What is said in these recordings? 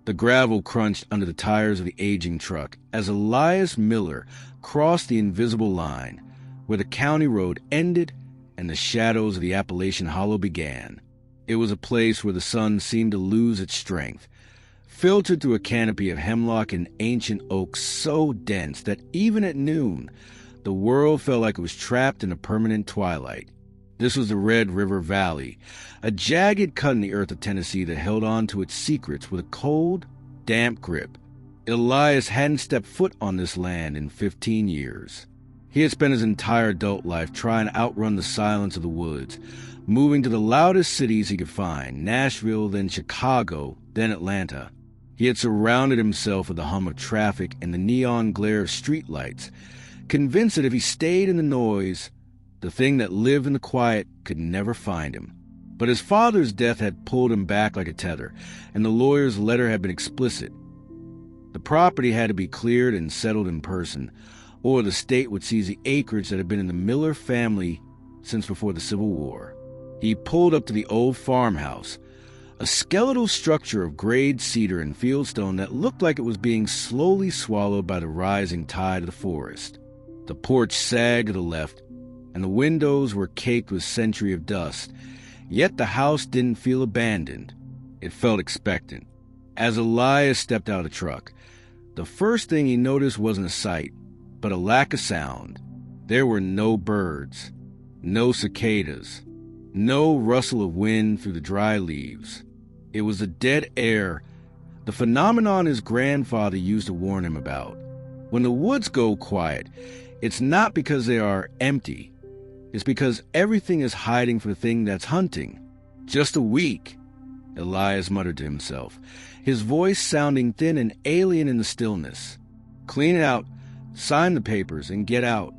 The gravel crunched under the tires of the aging truck as Elias Miller crossed the invisible line where the county road ended and the shadows of the Appalachian Hollow began. It was a place where the sun seemed to lose its strength, filtered through a canopy of hemlock and ancient oak so dense that even at noon, the world felt like it was trapped in a permanent twilight. This was the Red River Valley, a jagged cut in the earth of Tennessee that held on to its secrets with a cold, damp grip. Elias hadn't stepped foot on this land in 15 years. He had spent his entire adult life trying to outrun the silence of the woods, moving to the loudest cities he could find, Nashville, then Chicago, then Atlanta. He had surrounded himself with the hum of traffic and the neon glare of streetlights, convinced that if he stayed in the noise, the thing that lived in the quiet could never find him. But his father's death had pulled him back like a tether, and the lawyer's letter had been explicit. The property had to be cleared and settled in person, or the state would seize the acreage that had been in the Miller family since before the Civil War. He pulled up to the old farmhouse, a skeletal structure of grayed cedar and fieldstone that looked like it was being slowly swallowed by the rising tide of the forest. The porch sagged to the left, and the windows were caked with century of dust, yet the house didn't feel abandoned. It felt expectant. As Elias stepped out of the truck, the first thing he noticed wasn't a sight, but a lack of sound. There were no birds, no cicadas, no rustle of wind through the dry leaves. It was a dead air, the phenomenon his grandfather used to warn him about. When the woods go quiet, it's not because they are empty. It's because everything is hiding for the thing that's hunting. Just a week, Elias muttered to himself, his voice sounding thin and alien in the stillness. Clean it out, sign the papers, and get out.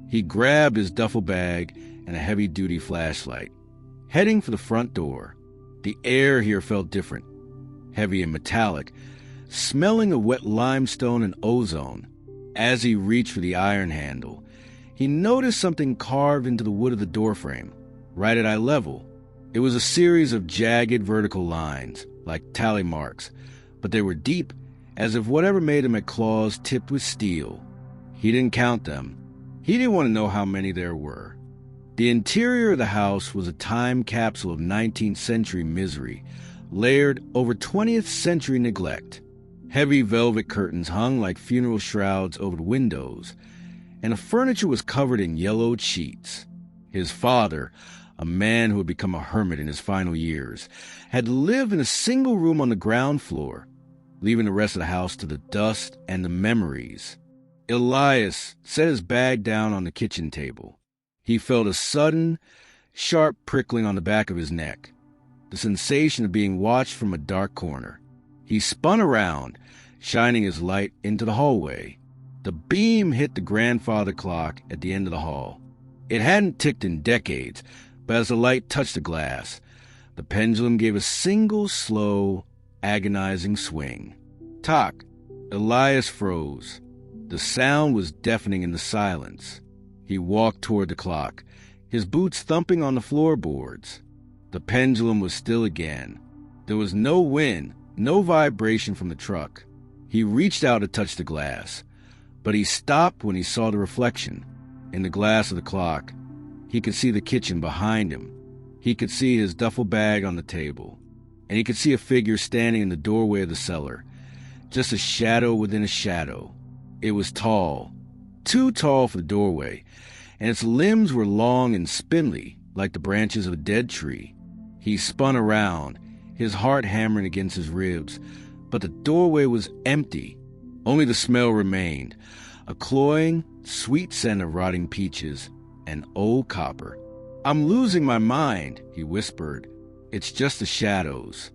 He grabbed his duffel bag and a heavy-duty flashlight, heading for the front door. The air here felt different, heavy and metallic, smelling of wet limestone and ozone. As he reached for the iron handle, he noticed something carved into the wood of the doorframe, right at eye level. It was a series of jagged vertical lines, like tally marks, but they were deep, as if whatever made them had claws tipped with steel. He didn't count them. He didn't want to know how many there were. The interior of the house was a time capsule of 19th century misery, layered over 20th century neglect. Heavy velvet curtains hung like funeral shrouds over the windows, and the furniture was covered in yellowed sheets. His father, a man who had become a hermit in his final years, had lived in a single room on the ground floor, leaving the rest of the house to the dust and the memories. Elias set his bag down on the kitchen table. He felt a sudden, sharp prickling on the back of his neck, the sensation of being watched from a dark corner. He spun around, shining his light into the hallway. The beam hit the grandfather clock at the end of the hall. It hadn't ticked in decades, but as the light touched the glass, the pendulum gave a single, slow, agonizing swing. Tock! Elias froze. The sound was deafening in the silence. He walked toward the clock, his boots thumping on the floorboards. The pendulum was still again. There was no wind, no vibration from the truck. He reached out to touch the glass, but he stopped when he saw the reflection. In the glass of the clock, he could see the kitchen behind him. He could see his duffel bag on the table, and he could see a figure standing in the doorway of the cellar, just a shadow within a shadow. It was tall, too tall for the doorway, and its limbs were long and spindly, like the branches of a dead tree. He spun around, his heart hammering against his ribs, but the doorway was empty. Only the smell remained, a cloying, sweet scent of rotting peaches and old copper. "I'm losing my mind," he whispered. "It's just the shadows."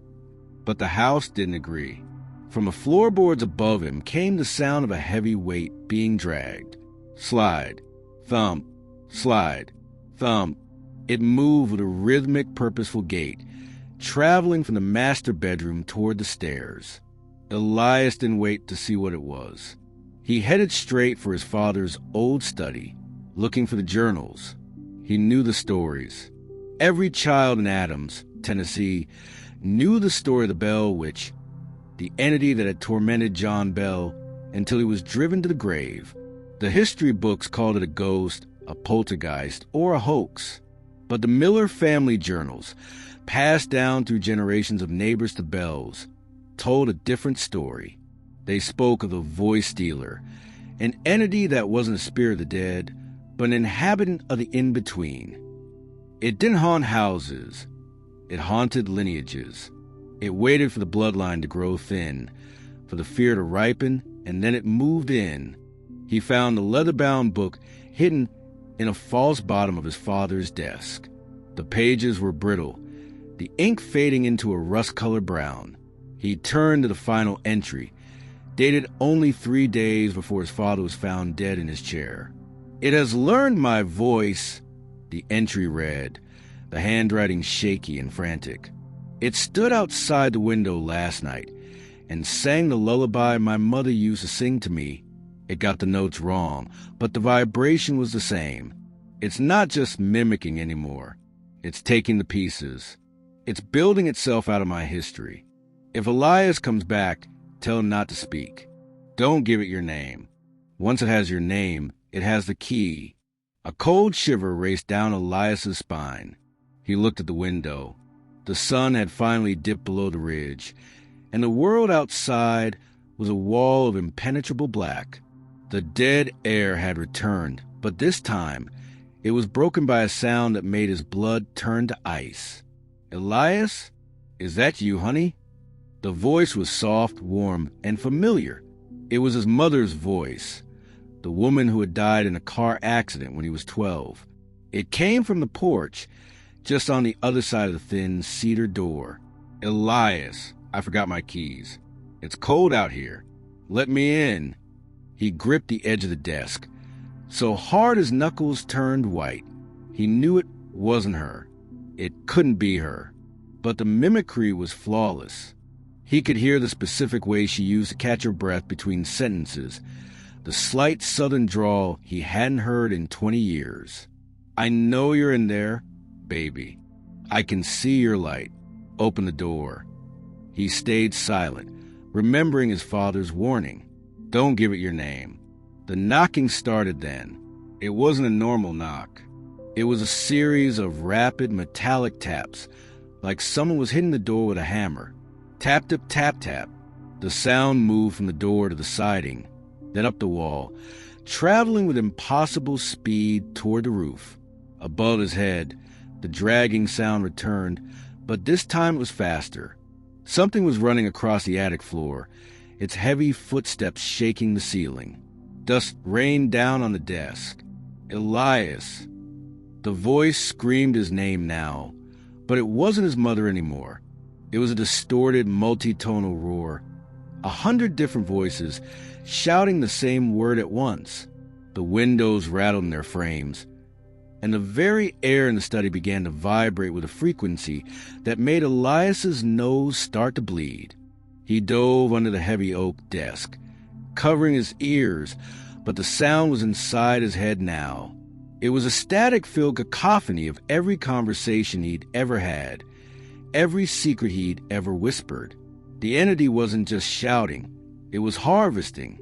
But the house didn't agree. From the floorboards above him came the sound of a heavy weight being dragged. Slide, thump, slide, thump. It moved with a rhythmic, purposeful gait, traveling from the master bedroom toward the stairs. Elias didn't wait to see what it was. He headed straight for his father's old study, looking for the journals. He knew the stories. Every child in Adams, Tennessee, knew the story of the Bell Witch, the entity that had tormented John Bell until he was driven to the grave. The history books called it a ghost, a poltergeist, or a hoax. But the Miller family journals, passed down through generations of neighbors to Bells, told a different story. They spoke of the voice stealer, an entity that wasn't a spirit of the dead, but an inhabitant of the in-between. It didn't haunt houses. It haunted lineages. It waited for the bloodline to grow thin, for the fear to ripen, and then it moved in. He found the leather-bound book hidden in a false bottom of his father's desk. The pages were brittle, the ink fading into a rust-colored brown. He turned to the final entry, dated only 3 days before his father was found dead in his chair. "It has learned my voice," the entry read, the handwriting shaky and frantic. "It stood outside the window last night and sang the lullaby my mother used to sing to me. It got the notes wrong, but the vibration was the same. It's not just mimicking anymore. It's taking the pieces. It's building itself out of my history. If Elias comes back, tell him not to speak. Don't give it your name. Once it has your name, it has the key." A cold shiver raced down Elias's spine. He looked at the window. The sun had finally dipped below the ridge, and the world outside was a wall of impenetrable black. The dead air had returned, but this time it was broken by a sound that made his blood turn to ice. "Elias, is that you, honey?" The voice was soft, warm, and familiar. It was his mother's voice, the woman who had died in a car accident when he was 12. It came from the porch, just on the other side of the thin cedar door. "Elias, I forgot my keys. It's cold out here. Let me in." He gripped the edge of the desk, so hard his knuckles turned white. He knew it wasn't her. It couldn't be her. But the mimicry was flawless. He could hear the specific way she used to catch her breath between sentences, the slight southern drawl he hadn't heard in 20 years. "I know you're in there, baby. I can see your light. Open the door." He stayed silent, remembering his father's warning. "Don't give it your name." The knocking started then. It wasn't a normal knock. It was a series of rapid metallic taps, like someone was hitting the door with a hammer. Tap, tap, tap, tap. The sound moved from the door to the siding, then up the wall, traveling with impossible speed toward the roof. Above his head, the dragging sound returned, but this time it was faster. Something was running across the attic floor, its heavy footsteps shaking the ceiling. Dust rained down on the desk. "Elias." The voice screamed his name now, but it wasn't his mother anymore. It was a distorted, multi-tonal roar. 100 different voices shouting the same word at once. The windows rattled in their frames, and the very air in the study began to vibrate with a frequency that made Elias's nose start to bleed. He dove under the heavy oak desk, covering his ears, but the sound was inside his head now. It was a static-filled cacophony of every conversation he'd ever had, every secret he'd ever whispered. The entity wasn't just shouting, it was harvesting.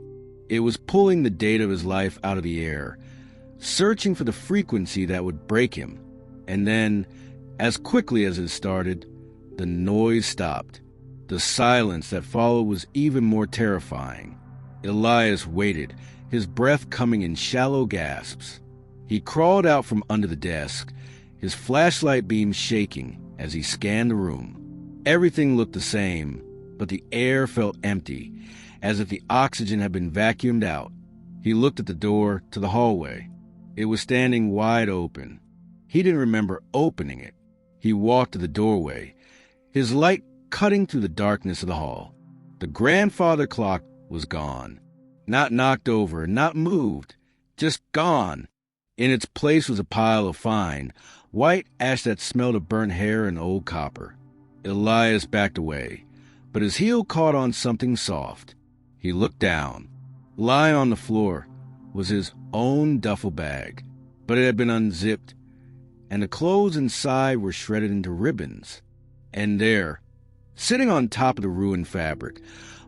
It was pulling the data of his life out of the air, searching for the frequency that would break him. And then, as quickly as it started, the noise stopped. The silence that followed was even more terrifying. Elias waited, his breath coming in shallow gasps. He crawled out from under the desk, his flashlight beam shaking as he scanned the room. Everything looked the same, but the air felt empty, as if the oxygen had been vacuumed out. He looked at the door to the hallway. It was standing wide open. He didn't remember opening it. He walked to the doorway, his light cutting through the darkness of the hall. The grandfather clock was gone. Not knocked over, not moved, just gone. In its place was a pile of fine, white ash that smelled of burnt hair and old copper. Elias backed away, but his heel caught on something soft. He looked down. Lying on the floor was his own duffel bag, but it had been unzipped, and the clothes inside were shredded into ribbons. And there, Sitting on top of the ruined fabric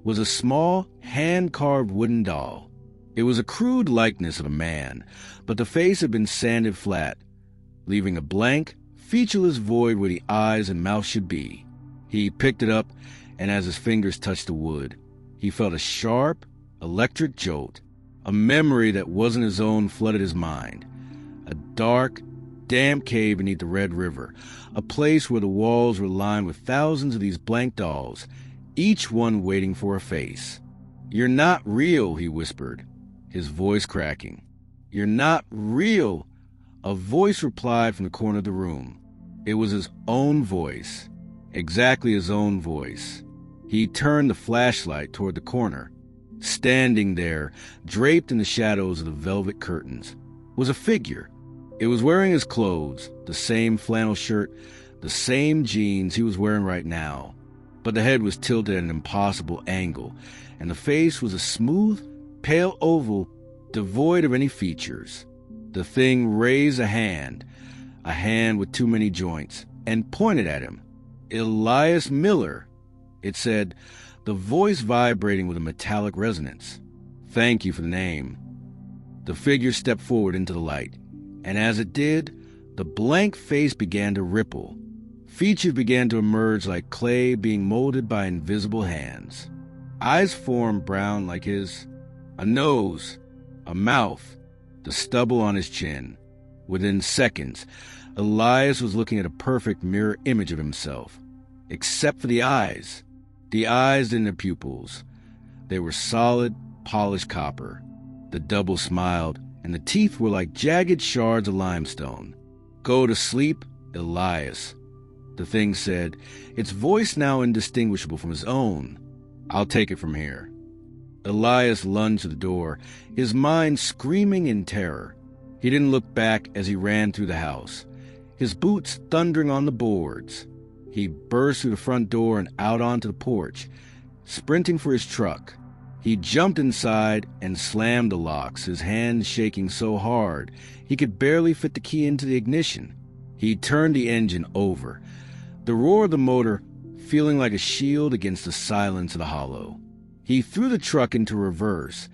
was a small, hand-carved wooden doll. It was a crude likeness of a man, but the face had been sanded flat, leaving a blank, featureless void where the eyes and mouth should be. He picked it up, and as his fingers touched the wood, he felt a sharp, electric jolt. A memory that wasn't his own flooded his mind. A dark, damp cave beneath the Red River, a place where the walls were lined with thousands of these blank dolls, each one waiting for a face. "You're not real," he whispered, his voice cracking. "You're not real," a voice replied from the corner of the room. It was his own voice, exactly his own voice. He turned the flashlight toward the corner. Standing there, draped in the shadows of the velvet curtains, was a figure. It was wearing his clothes, the same flannel shirt, the same jeans he was wearing right now. But the head was tilted at an impossible angle, and the face was a smooth, pale oval, devoid of any features. The thing raised a hand with too many joints, and pointed at him. "Elias Miller," it said, the voice vibrating with a metallic resonance. "Thank you for the name." The figure stepped forward into the light, and as it did, the blank face began to ripple. Features began to emerge like clay being molded by invisible hands. Eyes formed brown like his, a nose, a mouth, the stubble on his chin. Within seconds, Elias was looking at a perfect mirror image of himself, except for the eyes. The eyes didn't have pupils. They were solid, polished copper. The double smiled, and the teeth were like jagged shards of limestone. "Go to sleep, Elias," the thing said, its voice now indistinguishable from his own. "I'll take it from here." Elias lunged to the door, his mind screaming in terror. He didn't look back as he ran through the house, his boots thundering on the boards. He burst through the front door and out onto the porch, sprinting for his truck. He jumped inside and slammed the locks, his hands shaking so hard he could barely fit the key into the ignition. He turned the engine over, the roar of the motor feeling like a shield against the silence of the hollow. He threw the truck into reverse,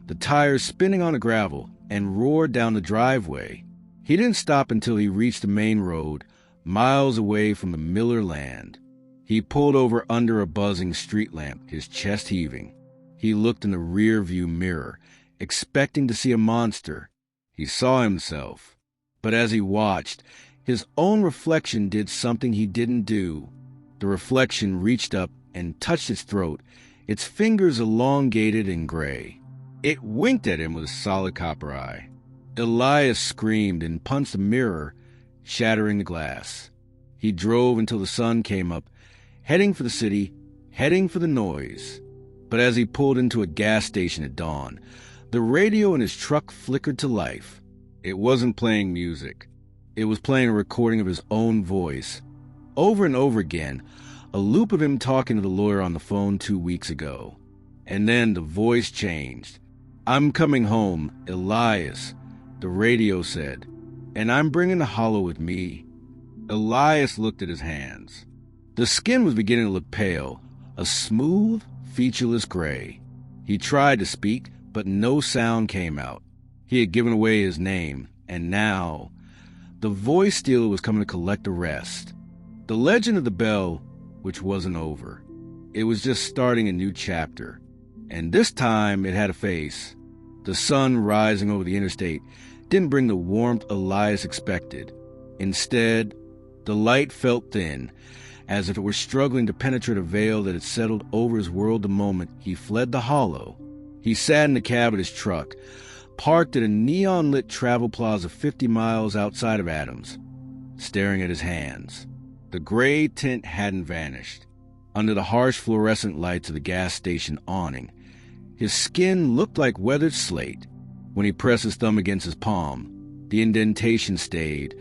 the tires spinning on the gravel, and roared down the driveway. He didn't stop until he reached the main road, miles away from the Miller land. He pulled over under a buzzing street lamp, his chest heaving. He looked in the rear-view mirror, expecting to see a monster. He saw himself. But as he watched, his own reflection did something he didn't do. The reflection reached up and touched his throat, its fingers elongated and gray. It winked at him with a solid copper eye. Elias screamed and punched the mirror, shattering the glass. He drove until the sun came up, heading for the city, heading for the noise. But as he pulled into a gas station at dawn, the radio in his truck flickered to life. It wasn't playing music. It was playing a recording of his own voice. Over and over again, a loop of him talking to the lawyer on the phone 2 weeks ago. And then the voice changed. "I'm coming home, Elias," the radio said, "and I'm bringing the hollow with me." Elias looked at his hands. The skin was beginning to look pale, a smooth, featureless gray. He tried to speak, but no sound came out. He had given away his name, and now the voice stealer was coming to collect the rest. The legend of the bell, which wasn't over. It was just starting a new chapter. And this time it had a face. The sun rising over the interstate didn't bring the warmth Elias expected. Instead, the light felt thin, as if it were struggling to penetrate a veil that had settled over his world the moment he fled the hollow. He sat in the cab of his truck, parked at a neon-lit travel plaza 50 miles outside of Adams, staring at his hands. The gray tint hadn't vanished. Under the harsh fluorescent lights of the gas station awning, his skin looked like weathered slate. When he pressed his thumb against his palm, the indentation stayed,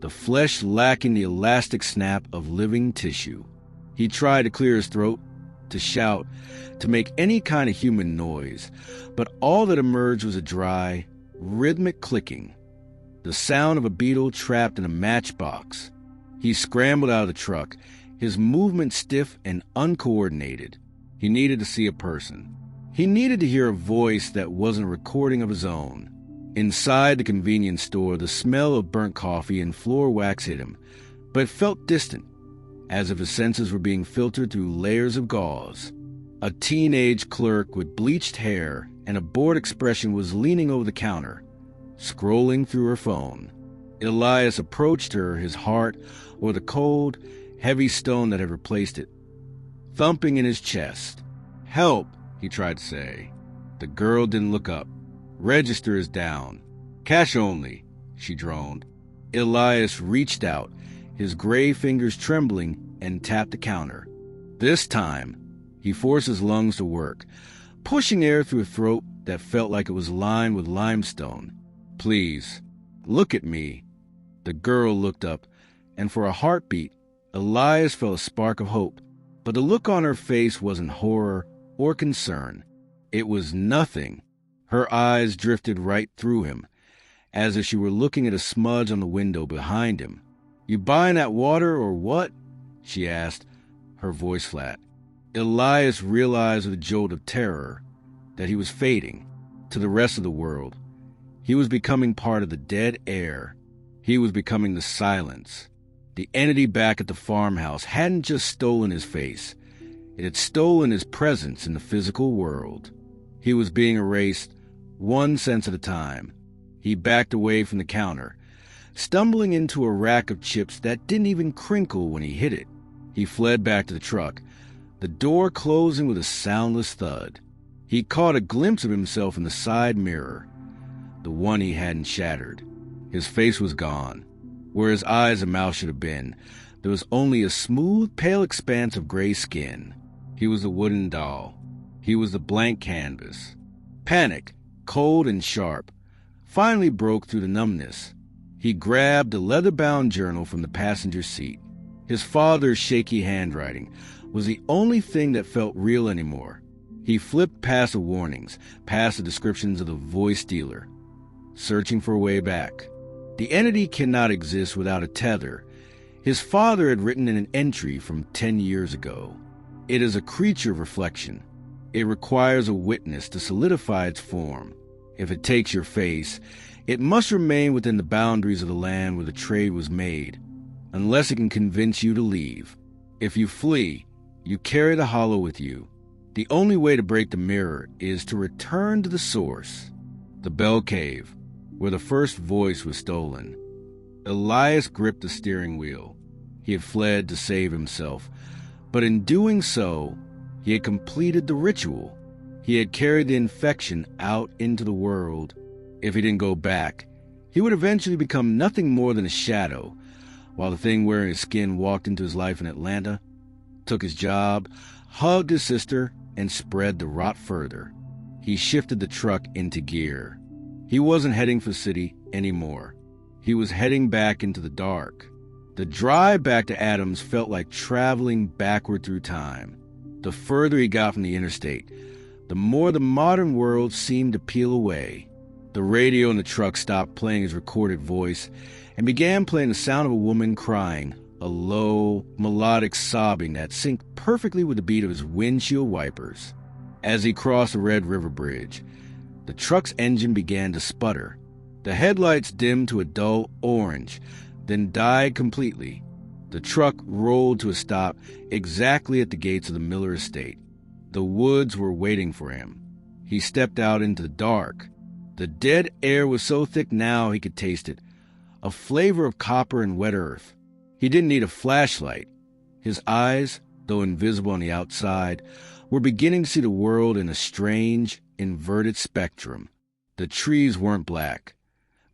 the flesh lacking the elastic snap of living tissue. He tried to clear his throat, to shout, to make any kind of human noise, but all that emerged was a dry, rhythmic clicking, the sound of a beetle trapped in a matchbox. He scrambled out of the truck, his movement stiff and uncoordinated. He needed to see a person. He needed to hear a voice that wasn't a recording of his own. Inside the convenience store, the smell of burnt coffee and floor wax hit him, but it felt distant, as if his senses were being filtered through layers of gauze. A teenage clerk with bleached hair and a bored expression was leaning over the counter, scrolling through her phone. Elias approached her, his heart over the cold, heavy stone that had replaced it, thumping in his chest. "Help," he tried to say. The girl didn't look up. "Register is down. Cash only," she droned. Elias reached out, his gray fingers trembling, and tapped the counter. This time, he forced his lungs to work, pushing air through a throat that felt like it was lined with limestone. "Please, look at me." The girl looked up, and for a heartbeat, Elias felt a spark of hope. But the look on her face wasn't horror or concern. It was nothing. Her eyes drifted right through him, as if she were looking at a smudge on the window behind him. "You buying that water or what?" she asked, her voice flat. Elias realized with a jolt of terror that he was fading to the rest of the world. He was becoming part of the dead air. He was becoming the silence. The entity back at the farmhouse hadn't just stolen his face. It had stolen his presence in the physical world. He was being erased, one sense at a time. He backed away from the counter, stumbling into a rack of chips that didn't even crinkle when he hit it. He fled back to the truck, the door closing with a soundless thud. He caught a glimpse of himself in the side mirror, the one he hadn't shattered. His face was gone. Where his eyes and mouth should have been, there was only a smooth, pale expanse of gray skin. He was a wooden doll. He was the blank canvas. Panic, cold and sharp, finally broke through the numbness. He grabbed the leather-bound journal from the passenger seat. His father's shaky handwriting was the only thing that felt real anymore. He flipped past the warnings, past the descriptions of the voice dealer, searching for a way back. The entity cannot exist without a tether. His father had written in an entry from 10 years ago. It is a creature of reflection. It requires a witness to solidify its form. If it takes your face, it must remain within the boundaries of the land where the trade was made, unless it can convince you to leave. If you flee, you carry the hollow with you. The only way to break the mirror is to return to the source, the Bell Cave, where the first voice was stolen. Elias gripped the steering wheel. He had fled to save himself, but in doing so, he had completed the ritual. He had carried the infection out into the world. If he didn't go back, he would eventually become nothing more than a shadow, while the thing wearing his skin walked into his life in Atlanta, took his job, hugged his sister, and spread the rot further. He shifted the truck into gear. He wasn't heading for the city anymore. He was heading back into the dark. The drive back to Adams felt like traveling backward through time. The further he got from the interstate, the more the modern world seemed to peel away. The radio in the truck stopped playing his recorded voice and began playing the sound of a woman crying, a low, melodic sobbing that synced perfectly with the beat of his windshield wipers. As he crossed the Red River Bridge, the truck's engine began to sputter. The headlights dimmed to a dull orange, then died completely. The truck rolled to a stop exactly at the gates of the Miller estate. The woods were waiting for him. He stepped out into the dark. The dead air was so thick now he could taste it, a flavor of copper and wet earth. He didn't need a flashlight. His eyes, though invisible on the outside, were beginning to see the world in a strange, inverted spectrum. The trees weren't black.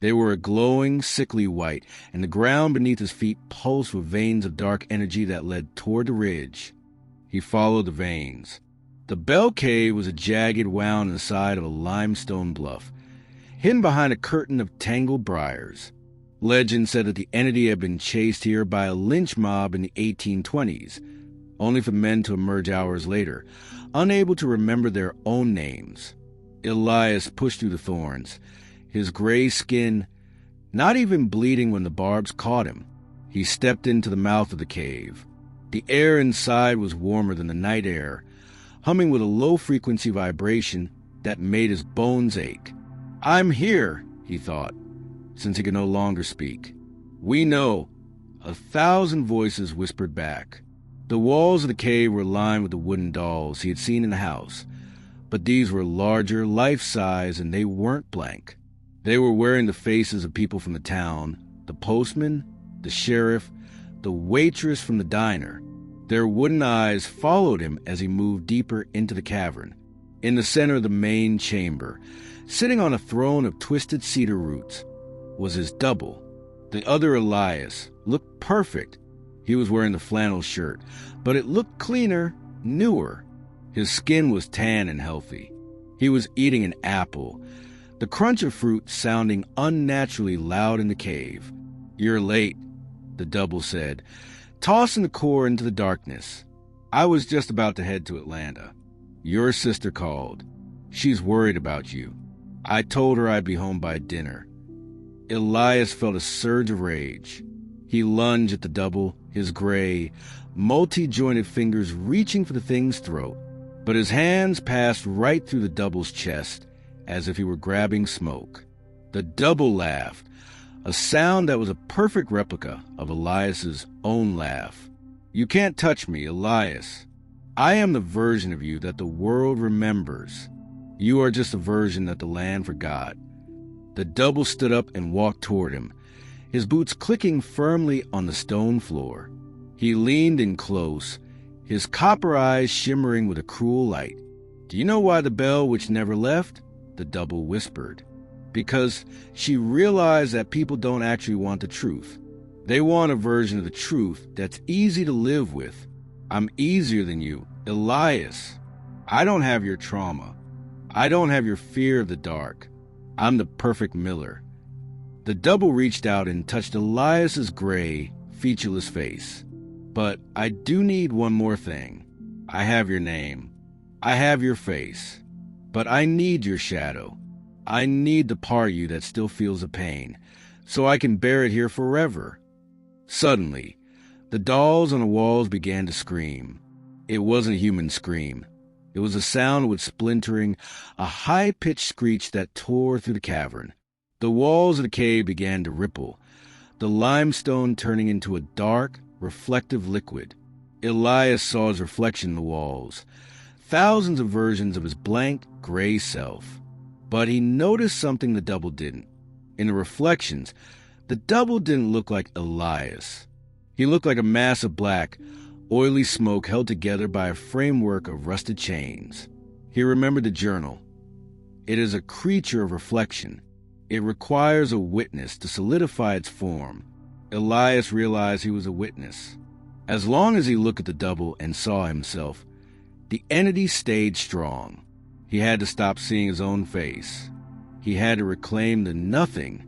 They were a glowing, sickly white, and the ground beneath his feet pulsed with veins of dark energy that led toward the ridge. He followed the veins. The Bell Cave was a jagged wound in the side of a limestone bluff, hidden behind a curtain of tangled briars. Legend said that the entity had been chased here by a lynch mob in the 1820s, only for men to emerge hours later, unable to remember their own names. Elias pushed through the thorns, his gray skin not even bleeding when the barbs caught him. He stepped into the mouth of the cave. The air inside was warmer than the night air, humming with a low-frequency vibration that made his bones ache. "I'm here," he thought, since he could no longer speak. "We know," 1,000 voices whispered back. The walls of the cave were lined with the wooden dolls he had seen in the house, but these were larger, life-size, and they weren't blank. They were wearing the faces of people from the town, the postman, the sheriff, the waitress from the diner. Their wooden eyes followed him as he moved deeper into the cavern. In the center of the main chamber, sitting on a throne of twisted cedar roots, was his double. The other Elias looked perfect. He was wearing the flannel shirt, but it looked cleaner, newer. His skin was tan and healthy. He was eating an apple, the crunch of fruit sounding unnaturally loud in the cave. "You're late," the double said, tossing the core into the darkness. "I was just about to head to Atlanta. Your sister called. She's worried about you. I told her I'd be home by dinner." Elias felt a surge of rage. He lunged at the double, his gray, multi-jointed fingers reaching for the thing's throat, but his hands passed right through the double's chest as if he were grabbing smoke. The double laughed, a sound that was a perfect replica of Elias's own laugh. "You can't touch me, Elias. I am the version of you that the world remembers. You are just a version that the land forgot." The double stood up and walked toward him, his boots clicking firmly on the stone floor. He leaned in close, his copper eyes shimmering with a cruel light. "Do you know why the bell which never left?" the double whispered. "Because she realized that people don't actually want the truth. They want a version of the truth that's easy to live with. I'm easier than you, Elias. I don't have your trauma. I don't have your fear of the dark. I'm the perfect miller." The double reached out and touched Elias's gray, featureless face. "But I do need one more thing. I have your name. I have your face. But I need your shadow. I need the part of you that still feels the pain, so I can bear it here forever." Suddenly, the dolls on the walls began to scream. It wasn't a human scream. It was a sound with splintering, a high-pitched screech that tore through the cavern. The walls of the cave began to ripple, the limestone turning into a dark, reflective liquid. Elias saw his reflection in the walls, thousands of versions of his blank, gray self. But he noticed something the double didn't. In the reflections, the double didn't look like Elias. He looked like a mass of black, oily smoke held together by a framework of rusted chains. He remembered the journal. It is a creature of reflection. It requires a witness to solidify its form. Elias realized he was a witness. As long as he looked at the double and saw himself, the entity stayed strong. He had to stop seeing his own face. He had to reclaim the nothing.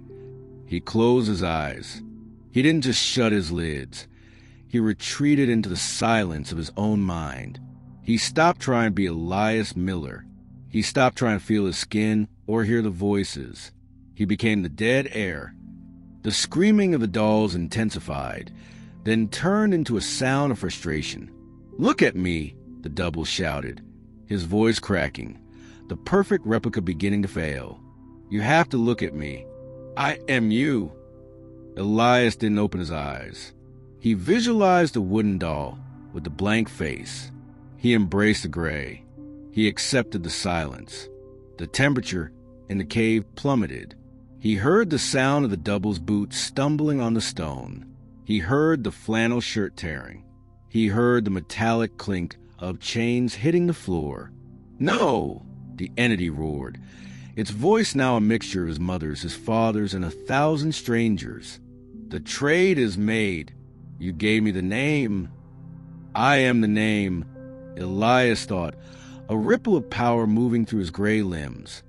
He closed his eyes. He didn't just shut his lids. He retreated into the silence of his own mind. He stopped trying to be Elias Miller. He stopped trying to feel his skin or hear the voices. He became the dead air. The screaming of the dolls intensified, then turned into a sound of frustration. "Look at me," the double shouted, his voice cracking, the perfect replica beginning to fail. "You have to look at me. I am you." Elias didn't open his eyes. He visualized the wooden doll with the blank face. He embraced the gray. He accepted the silence. The temperature in the cave plummeted. He heard the sound of the double's boots stumbling on the stone. He heard the flannel shirt tearing. He heard the metallic clink of chains hitting the floor. "No!" the entity roared, its voice now a mixture of his mother's, his father's, and 1,000 strangers. "The trade is made. You gave me the name. I am the name," Elias thought, a ripple of power moving through his gray limbs.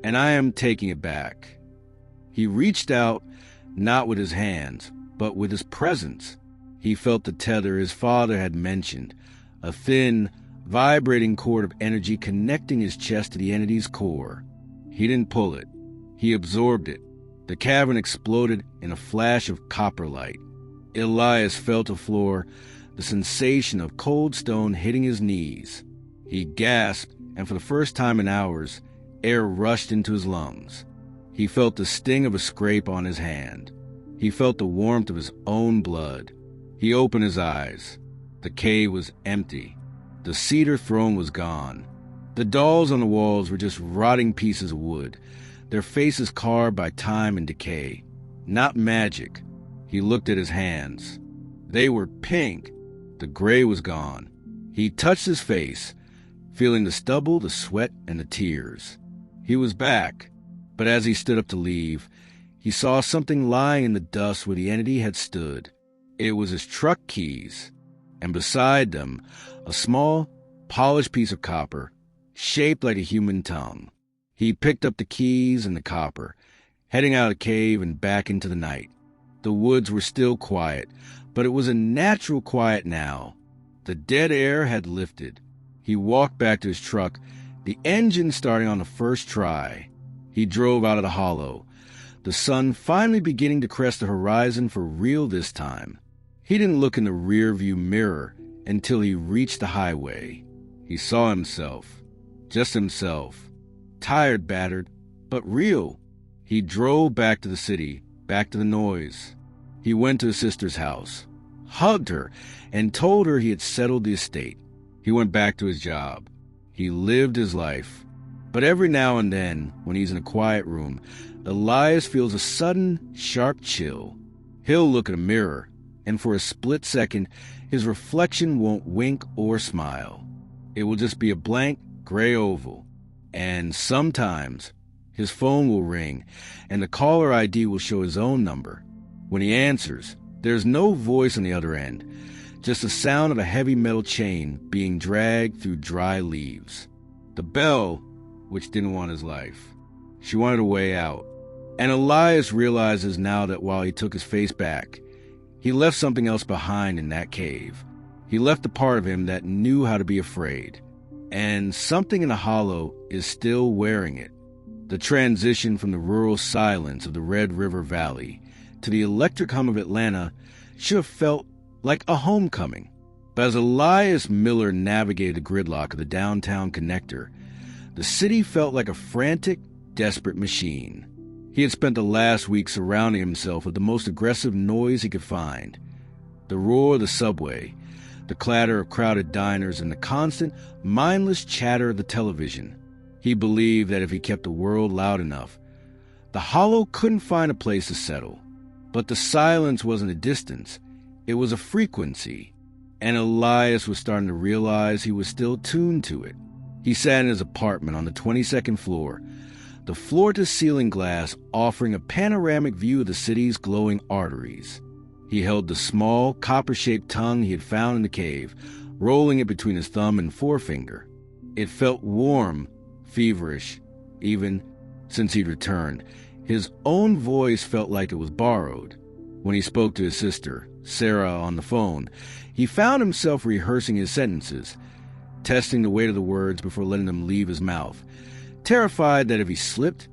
"And I am taking it back." He reached out, not with his hands, but with his presence. He felt the tether his father had mentioned, a thin, vibrating cord of energy connecting his chest to the entity's core. He didn't pull it. He absorbed it. The cavern exploded in a flash of copper light. Elias fell to the floor, the sensation of cold stone hitting his knees. He gasped, and for the first time in hours, air rushed into his lungs. He felt the sting of a scrape on his hand. He felt the warmth of his own blood. He opened his eyes. The cave was empty. The cedar throne was gone. The dolls on the walls were just rotting pieces of wood, their faces carved by time and decay. Not magic. He looked at his hands. They were pink. The gray was gone. He touched his face, feeling the stubble, the sweat, and the tears. He was back, but as he stood up to leave, he saw something lying in the dust where the entity had stood. It was his truck keys, and beside them, a small, polished piece of copper, shaped like a human tongue. He picked up the keys and the copper, heading out of the cave and back into the night. The woods were still quiet, but it was a natural quiet now. The dead air had lifted. He walked back to his truck, the engine starting on the first try. He drove out of the hollow, the sun finally beginning to crest the horizon for real this time. He didn't look in the rear-view mirror until he reached the highway. He saw himself, just himself, tired, battered, but real. He drove back to the city, back to the noise. He went to his sister's house, hugged her, and told her he had settled the estate. He went back to his job. He lived his life. But every now and then, when he's in a quiet room, Elias feels a sudden, sharp chill. He'll look at a mirror, and for a split second, his reflection won't wink or smile. It will just be a blank, gray oval. And sometimes, his phone will ring, and the caller ID will show his own number. When he answers, there's no voice on the other end, just the sound of a heavy metal chain being dragged through dry leaves. The bell, which didn't want his life. She wanted a way out. And Elias realizes now that while he took his face back, he left something else behind in that cave. He left a part of him that knew how to be afraid. And something in the hollow is still wearing it. The transition from the rural silence of the Red River Valley to the electric hum of Atlanta should have felt like a homecoming. But as Elias Miller navigated the gridlock of the downtown connector, the city felt like a frantic, desperate machine. He had spent the last week surrounding himself with the most aggressive noise he could find. The roar of the subway, the clatter of crowded diners, and the constant, mindless chatter of the television. He believed that if he kept the world loud enough, the hollow couldn't find a place to settle. But the silence wasn't a distance. It was a frequency, and Elias was starting to realize he was still tuned to it. He sat in his apartment on the 22nd floor, the floor-to-ceiling glass offering a panoramic view of the city's glowing arteries. He held the small, copper-shaped tongue he had found in the cave, rolling it between his thumb and forefinger. It felt warm, feverish, even since he'd returned. His own voice felt like it was borrowed. When he spoke to his sister, Sarah, on the phone, he found himself rehearsing his sentences, testing the weight of the words before letting them leave his mouth, terrified that if he slipped,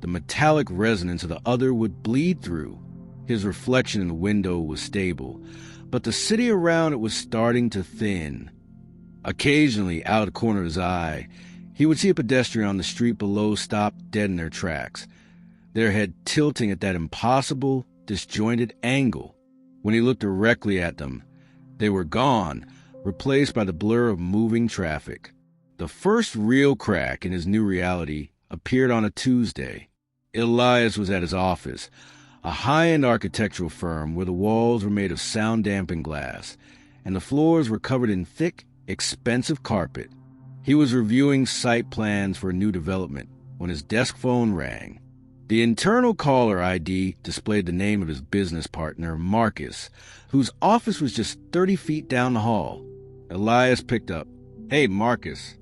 the metallic resonance of the other would bleed through. His reflection in the window was stable, but the city around it was starting to thin. Occasionally, out of the corner of his eye, he would see a pedestrian on the street below stop dead in their tracks, their head tilting at that impossible, disjointed angle. When he looked directly at them, they were gone, replaced by the blur of moving traffic. The first real crack in his new reality appeared on a Tuesday. Elias was at his office, a high-end architectural firm where the walls were made of sound-dampened glass, and the floors were covered in thick, expensive carpet. He was reviewing site plans for a new development when his desk phone rang. The internal caller ID displayed the name of his business partner, Marcus, whose office was just 30 feet down the hall. Elias picked up. "Hey, Marcus,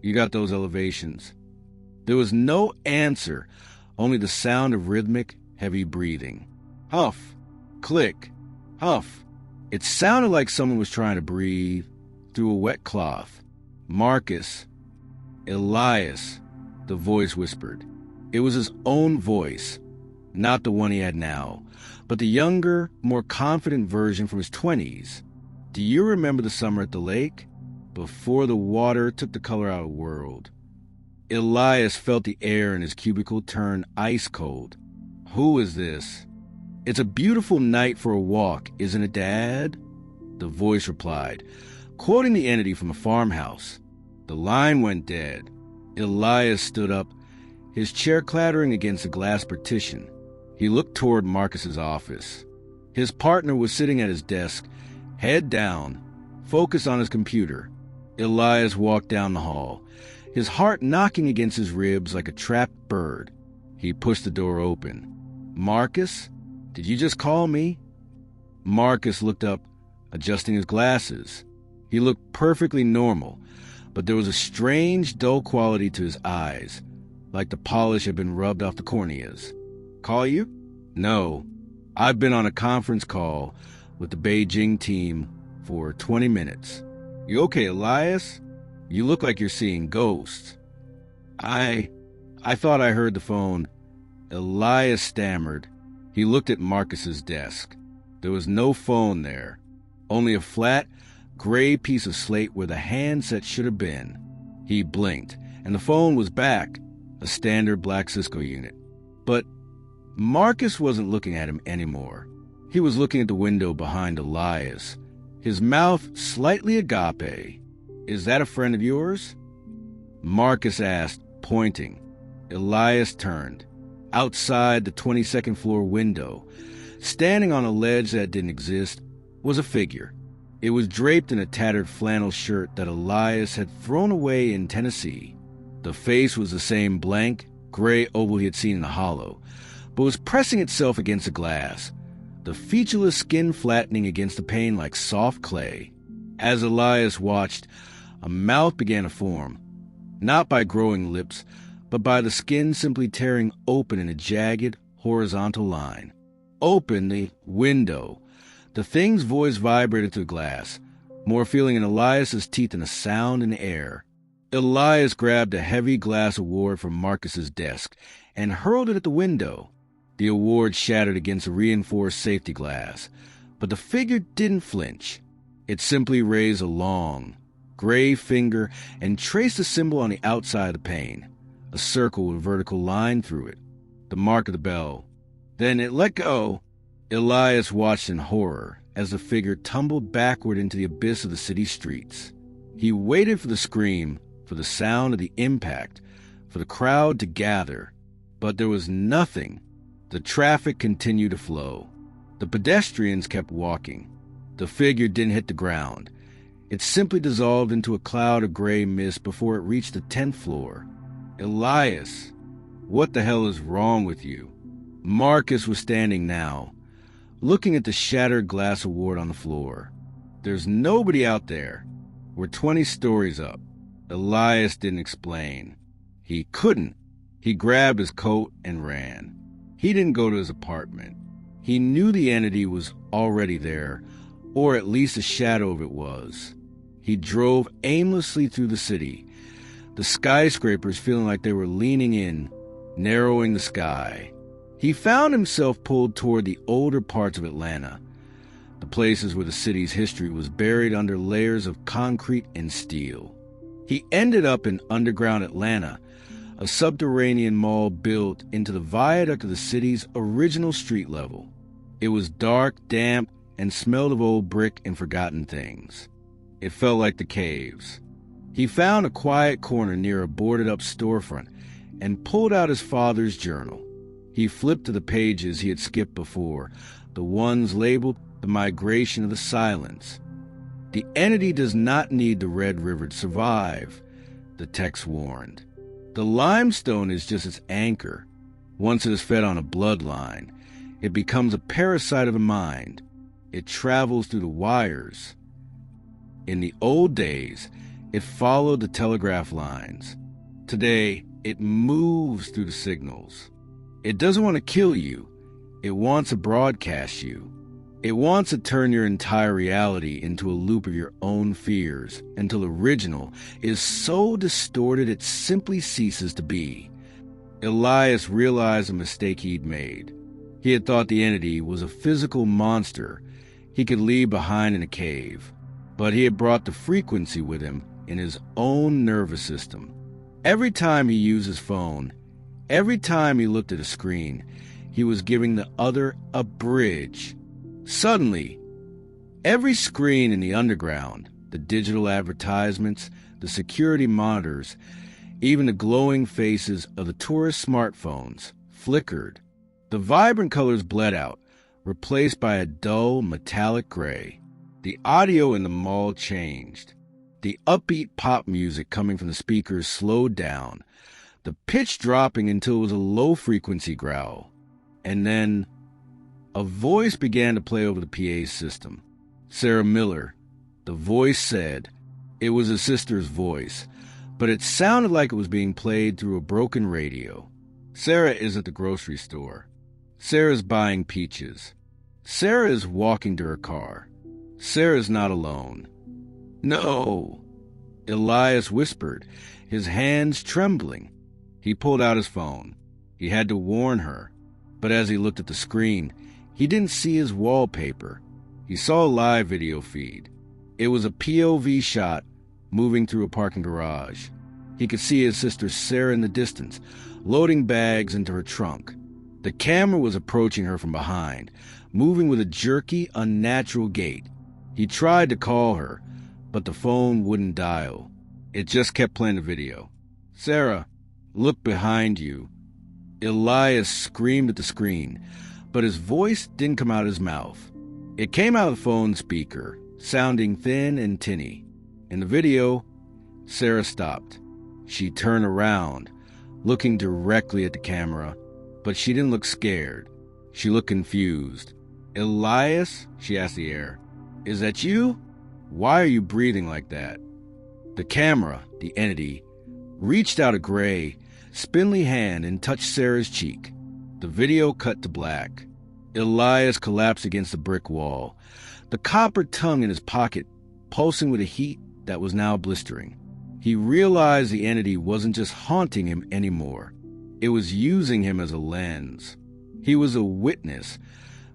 you got those elevations?" There was no answer, only the sound of rhythmic, heavy breathing. Huff, click, huff. It sounded like someone was trying to breathe through a wet cloth. "Marcus, Elias," the voice whispered. It was his own voice, not the one he had now, but the younger, more confident version from his 20s. Do you remember the summer at the lake? Before the water took the color out of the world. Elias felt the air in his cubicle turn ice cold. Who is this? It's a beautiful night for a walk, isn't it, Dad? The voice replied, quoting the entity from a farmhouse. The line went dead. Elias stood up, his chair clattering against a glass partition. He looked toward Marcus's office. His partner was sitting at his desk, head down, focused on his computer. Elias walked down the hall, his heart knocking against his ribs like a trapped bird. He pushed the door open. Marcus, did you just call me? Marcus looked up, adjusting his glasses. He looked perfectly normal, but there was a strange, dull quality to his eyes, like the polish had been rubbed off the corneas. Call you? No. I've been on a conference call with the Beijing team for 20 minutes. You okay, Elias? You look like you're seeing ghosts. I thought I heard the phone. Elias stammered. He looked at Marcus's desk. There was no phone there, only a flat, gray piece of slate where the handset should have been. He blinked, and the phone was back, a standard black Cisco unit. But Marcus wasn't looking at him anymore. He was looking at the window behind Elias, his mouth slightly agape. Is that a friend of yours? Marcus asked, pointing. Elias turned. Outside the 22nd floor window, standing on a ledge that didn't exist, was a figure. It was draped in a tattered flannel shirt that Elias had thrown away in Tennessee. The face was the same blank, gray oval he had seen in the hollow, but was pressing itself against the glass, the featureless skin flattening against the pane like soft clay. As Elias watched, a mouth began to form, not by growing lips, but by the skin simply tearing open in a jagged, horizontal line. Open the window. The thing's voice vibrated through the glass, more feeling in Elias's teeth than a sound in the air. Elias grabbed a heavy glass award from Marcus's desk and hurled it at the window. The award shattered against a reinforced safety glass, but the figure didn't flinch. It simply raised a long, gray finger and traced a symbol on the outside of the pane, a circle with a vertical line through it, the mark of the bell. Then it let go. Elias watched in horror as the figure tumbled backward into the abyss of the city streets. He waited for the scream, for the sound of the impact, for the crowd to gather, but there was nothing. The traffic continued to flow. The pedestrians kept walking. The figure didn't hit the ground. It simply dissolved into a cloud of gray mist before it reached the 10th floor. Elias, what the hell is wrong with you? Marcus was standing now, looking at the shattered glass award on the floor. There's nobody out there. We're 20 stories up. Elias didn't explain. He couldn't. He grabbed his coat and ran. He didn't go to his apartment. He knew the entity was already there, or at least a shadow of it was. He drove aimlessly through the city, the skyscrapers feeling like they were leaning in, narrowing the sky. He found himself pulled toward the older parts of Atlanta, the places where the city's history was buried under layers of concrete and steel. He ended up in underground Atlanta, a subterranean mall built into the viaduct of the city's original street level. It was dark, damp, and smelled of old brick and forgotten things. It felt like the caves. He found a quiet corner near a boarded-up storefront and pulled out his father's journal. He flipped to the pages he had skipped before, the ones labeled The Migration of the Silence. The entity does not need the Red River to survive, the text warned. The limestone is just its anchor. Once it is fed on a bloodline, it becomes a parasite of the mind. It travels through the wires. In the old days, it followed the telegraph lines. Today, it moves through the signals. It doesn't want to kill you. It wants to broadcast you. It wants to turn your entire reality into a loop of your own fears until original is so distorted it simply ceases to be. Elias realized a mistake he'd made. He had thought the entity was a physical monster he could leave behind in a cave. but he had brought the frequency with him in his own nervous system. Every time he used his phone, every time he looked at a screen, he was giving the other a bridge. Suddenly, every screen in the underground, the digital advertisements, the security monitors, even the glowing faces of the tourist smartphones, flickered. The vibrant colors bled out, replaced by a dull metallic gray. The audio in the mall changed. The upbeat pop music coming from the speakers slowed down, the pitch dropping until it was a low-frequency growl. And then a voice began to play over the PA system. Sarah Miller. The voice said it was his sister's voice, but it sounded like it was being played through a broken radio. Sarah is at the grocery store. Sarah's buying peaches. Sarah is walking to her car. Sarah's not alone. "No," Elias whispered, his hands trembling. He pulled out his phone. He had to warn her, but as he looked at the screen, he didn't see his wallpaper. He saw a live video feed. It was a POV shot moving through a parking garage. He could see his sister Sarah in the distance, loading bags into her trunk. The camera was approaching her from behind, moving with a jerky, unnatural gait. He tried to call her, but the phone wouldn't dial. It just kept playing the video. "Sarah, look behind you." Elias screamed at the screen, but his voice didn't come out of his mouth. It came out of the phone speaker, sounding thin and tinny. In the video, Sarah stopped. She turned around, looking directly at the camera, but she didn't look scared. She looked confused. "Elias," she asked the air, "is that you? Why are you breathing like that?" The camera, the entity, reached out a gray, spindly hand and touched Sarah's cheek. The video cut to black. Elias collapsed against the brick wall, the copper tongue in his pocket pulsing with a heat that was now blistering. He realized the entity wasn't just haunting him anymore. It was using him as a lens. He was a witness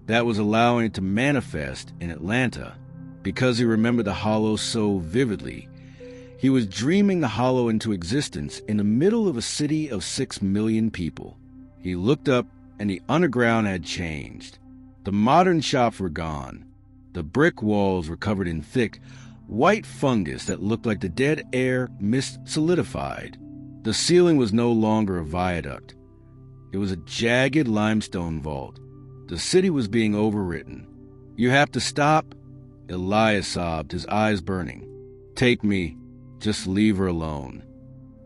that was allowing it to manifest in Atlanta because he remembered the hollow so vividly. He was dreaming the hollow into existence in the middle of a city of 6 million people. He looked up, and the underground had changed. The modern shops were gone. The brick walls were covered in thick, white fungus that looked like the dead air mist solidified. The ceiling was no longer a viaduct. It was a jagged limestone vault. The city was being overwritten. "You have to stop," Elias sobbed, his eyes burning. "Take me. Just leave her alone."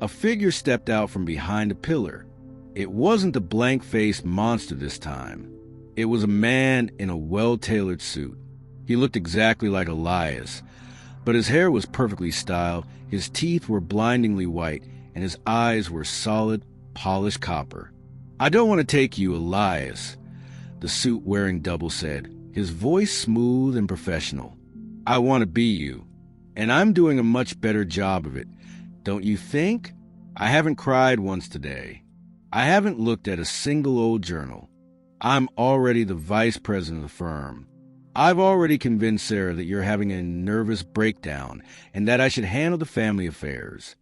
A figure stepped out from behind a pillar. It wasn't the blank-faced monster this time. It was a man in a well-tailored suit. He looked exactly like Elias, but his hair was perfectly styled, his teeth were blindingly white, and his eyes were solid, polished copper. "I don't want to take you, Elias," the suit-wearing double said, his voice smooth and professional. "I want to be you, and I'm doing a much better job of it. Don't you think? I haven't cried once today. I haven't looked at a single old journal. I'm already the vice president of the firm. I've already convinced Sarah that you're having a nervous breakdown and that I should handle the family affairs."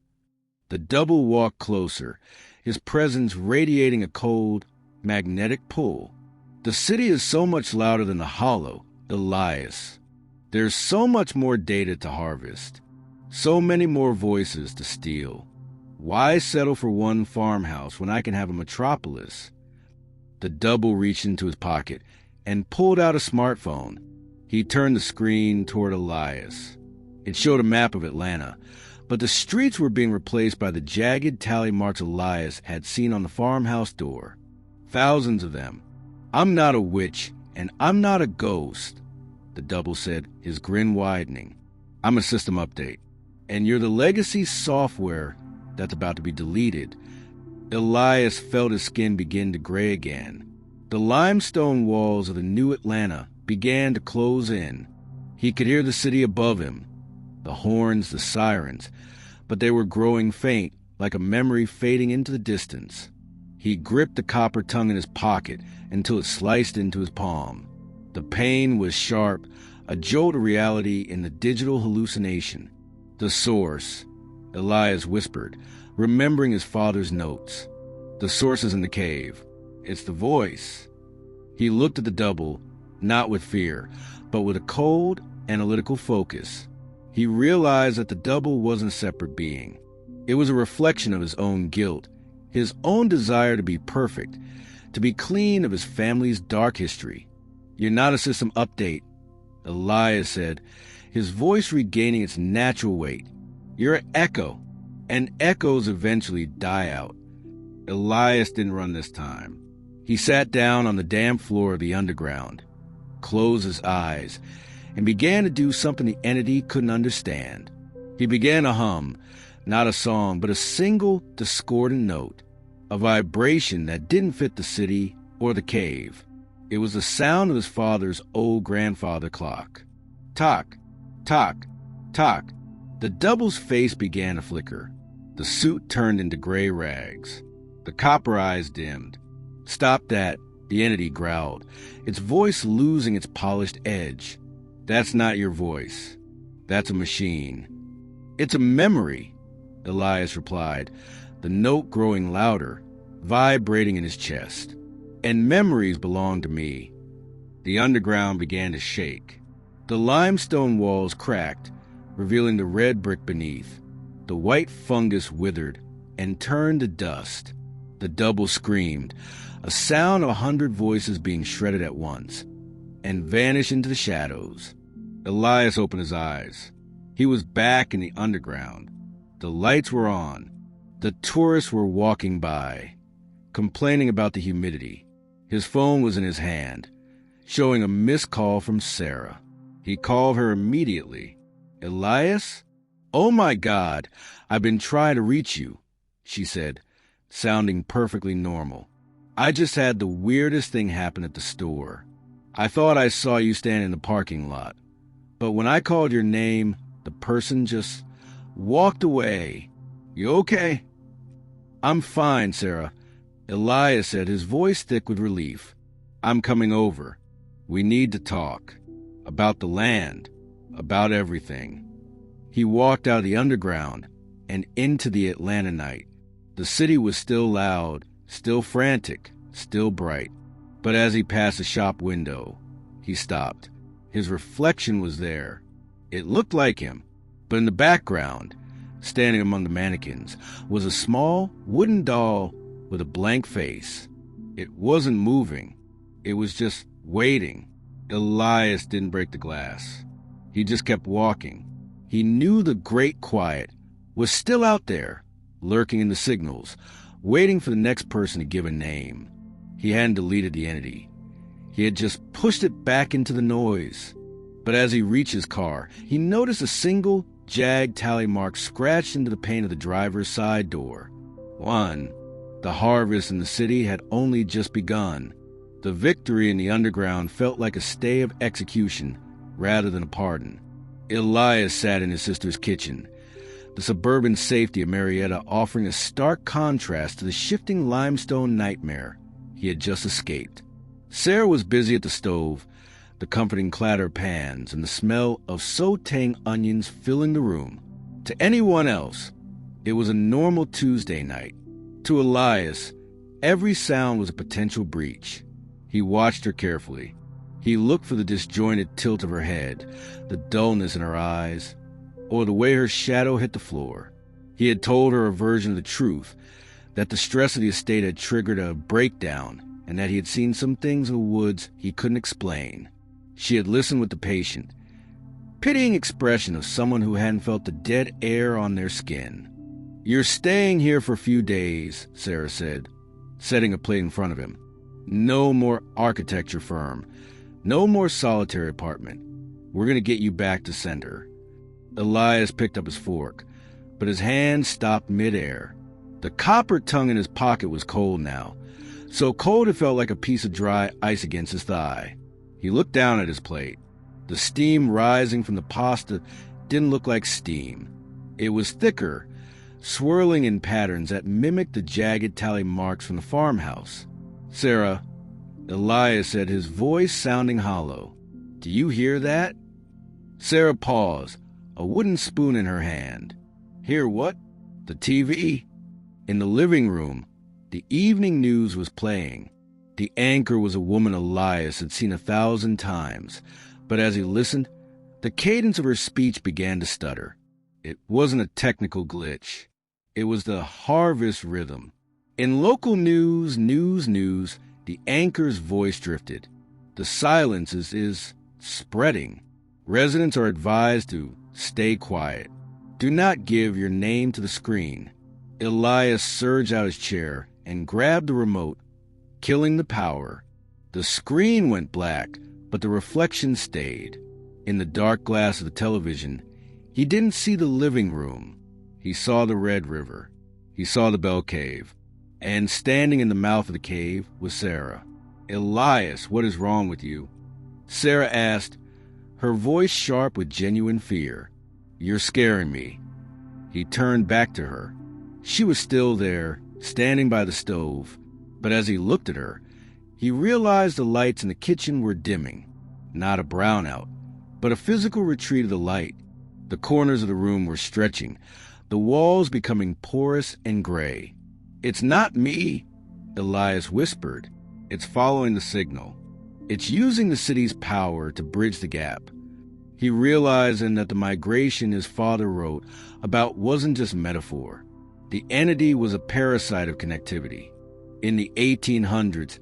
The double walked closer, his presence radiating a cold, magnetic pull. "The city is so much louder than the hollow, Elias. There's so much more data to harvest, so many more voices to steal. Why settle for one farmhouse when I can have a metropolis?" The double reached into his pocket and pulled out a smartphone. He turned the screen toward Elias. It showed a map of Atlanta, but the streets were being replaced by the jagged tally marks Elias had seen on the farmhouse door. Thousands of them. "I'm not a witch, and I'm not a ghost," the double said, his grin widening. "I'm a system update, and you're the legacy software that's about to be deleted." Elias felt his skin begin to gray again. The limestone walls of the new Atlanta began to close in. He could hear the city above him, the horns, the sirens, but they were growing faint, like a memory fading into the distance. He gripped the copper tongue in his pocket until it sliced into his palm. The pain was sharp, A jolt of reality in the digital hallucination. The source, Elias whispered, remembering his father's notes. The source is in the cave. It's the voice. He looked at the double, not with fear, but with a cold, analytical focus. He realized that the double wasn't a separate being. It was a reflection of his own guilt, his own desire to be perfect, to be clean of his family's dark history. "You're not a system update," Elias said, his voice regaining its natural weight. "You're an echo, and echoes eventually die out." Elias didn't run this time. He sat down on the damp floor of the underground, closed his eyes, and began to do something the entity couldn't understand. He began to hum, not a song, but a single discordant note, a vibration that didn't fit the city or the cave. It was the sound of his father's old grandfather clock. Tock, tock, tock. The double's face began to flicker. The suit turned into gray rags. The copper eyes dimmed. "Stop that," the entity growled, its voice losing its polished edge. "That's not your voice. That's a machine." "It's a memory," Elias replied, the note growing louder, vibrating in his chest. "And memories belong to me." The underground began to shake. The limestone walls cracked, revealing the red brick beneath. The white fungus withered and turned to dust. The double screamed, a sound of 100 voices being shredded at once, and vanished into the shadows. Elias opened his eyes. He was back in the underground. The lights were on. The tourists were walking by, complaining about the humidity. His phone was in his hand, showing a missed call from Sarah. He called her immediately. "Elias? Oh my God, I've been trying to reach you," she said, sounding perfectly normal. "I just had the weirdest thing happen at the store. I thought I saw you stand in the parking lot, but when I called your name, the person just walked away. You okay?" "I'm fine, Sarah," Elias said, his voice thick with relief. "I'm coming over. We need to talk. About the land. About everything." He walked out of the underground and into the Atlanta night. The city was still loud, still frantic, still bright. But as he passed a shop window, he stopped. His reflection was there. It looked like him, but in the background, standing among the mannequins, was a small wooden doll with a blank face. It wasn't moving. It was just waiting. Elias didn't break the glass. He just kept walking. He knew the great quiet was still out there, lurking in the signals, waiting for the next person to give a name. He hadn't deleted the entity. He had just pushed it back into the noise. But as he reached his car, he noticed a single, jagged tally mark scratched into the pane of the driver's side door. 1. The harvest in the city had only just begun. The victory in the underground felt like a stay of execution rather than a pardon. Elias sat in his sister's kitchen, the suburban safety of Marietta offering a stark contrast to the shifting limestone nightmare he had just escaped. Sarah was busy at the stove, the comforting clatter of pans and the smell of sautéing onions filling the room. To anyone else, it was a normal Tuesday night. To Elias, every sound was a potential breach. He watched her carefully. He looked for the disjointed tilt of her head, the dullness in her eyes, or the way her shadow hit the floor. He had told her a version of the truth, that the stress of the estate had triggered a breakdown, and that he had seen some things in the woods he couldn't explain. She had listened with the patient, pitying expression of someone who hadn't felt the dead air on their skin. "You're staying here for a few days," Sarah said, setting a plate in front of him. "No more architecture firm. No more solitary apartment. We're going to get you back to center." Elias picked up his fork, but his hand stopped midair. The copper tongue in his pocket was cold now, so cold it felt like a piece of dry ice against his thigh. He looked down at his plate. The steam rising from the pasta didn't look like steam. It was thicker, swirling in patterns that mimicked the jagged tally marks from the farmhouse. "Sarah," Elias said, his voice sounding hollow, "do you hear that?" Sarah paused, a wooden spoon in her hand. Hear what? The TV? In the living room, the evening news was playing. The anchor was a woman Elias had seen 1,000 times, but as he listened, the cadence of her speech began to stutter. It wasn't a technical glitch. It was the harvest rhythm. In local news, the anchor's voice drifted. The silence is spreading. Residents are advised to stay quiet. Do not give your name to the screen. Elias surged out his chair and grabbed the remote, killing the power. The screen went black, but the reflection stayed. In the dark glass of the television, he didn't see the living room. He saw the Red River. He saw the Bell Cave. And standing in the mouth of the cave was Sarah. Elias, what is wrong with you? Sarah asked, her voice sharp with genuine fear. You're scaring me. He turned back to her. She was still there, standing by the stove, but as he looked at her, he realized the lights in the kitchen were dimming. Not a brownout, but a physical retreat of the light. The corners of the room were stretching, the walls becoming porous and gray. It's not me, Elias whispered. It's following the signal. It's using the city's power to bridge the gap. He realized then that the migration his father wrote about wasn't just metaphor. The entity was a parasite of connectivity. In the 1800s,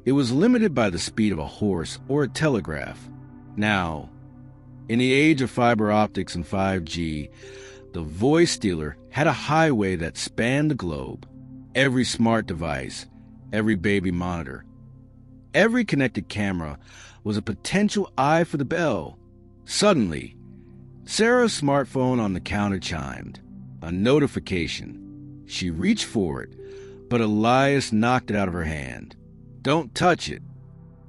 it was limited by the speed of a horse or a telegraph. Now, in the age of fiber optics and 5G, the voice stealer had a highway that spanned the globe. Every smart device, every baby monitor, every connected camera was a potential eye for the bell. Suddenly, Sarah's smartphone on the counter chimed. A notification. She reached for it, but Elias knocked it out of her hand. Don't touch it.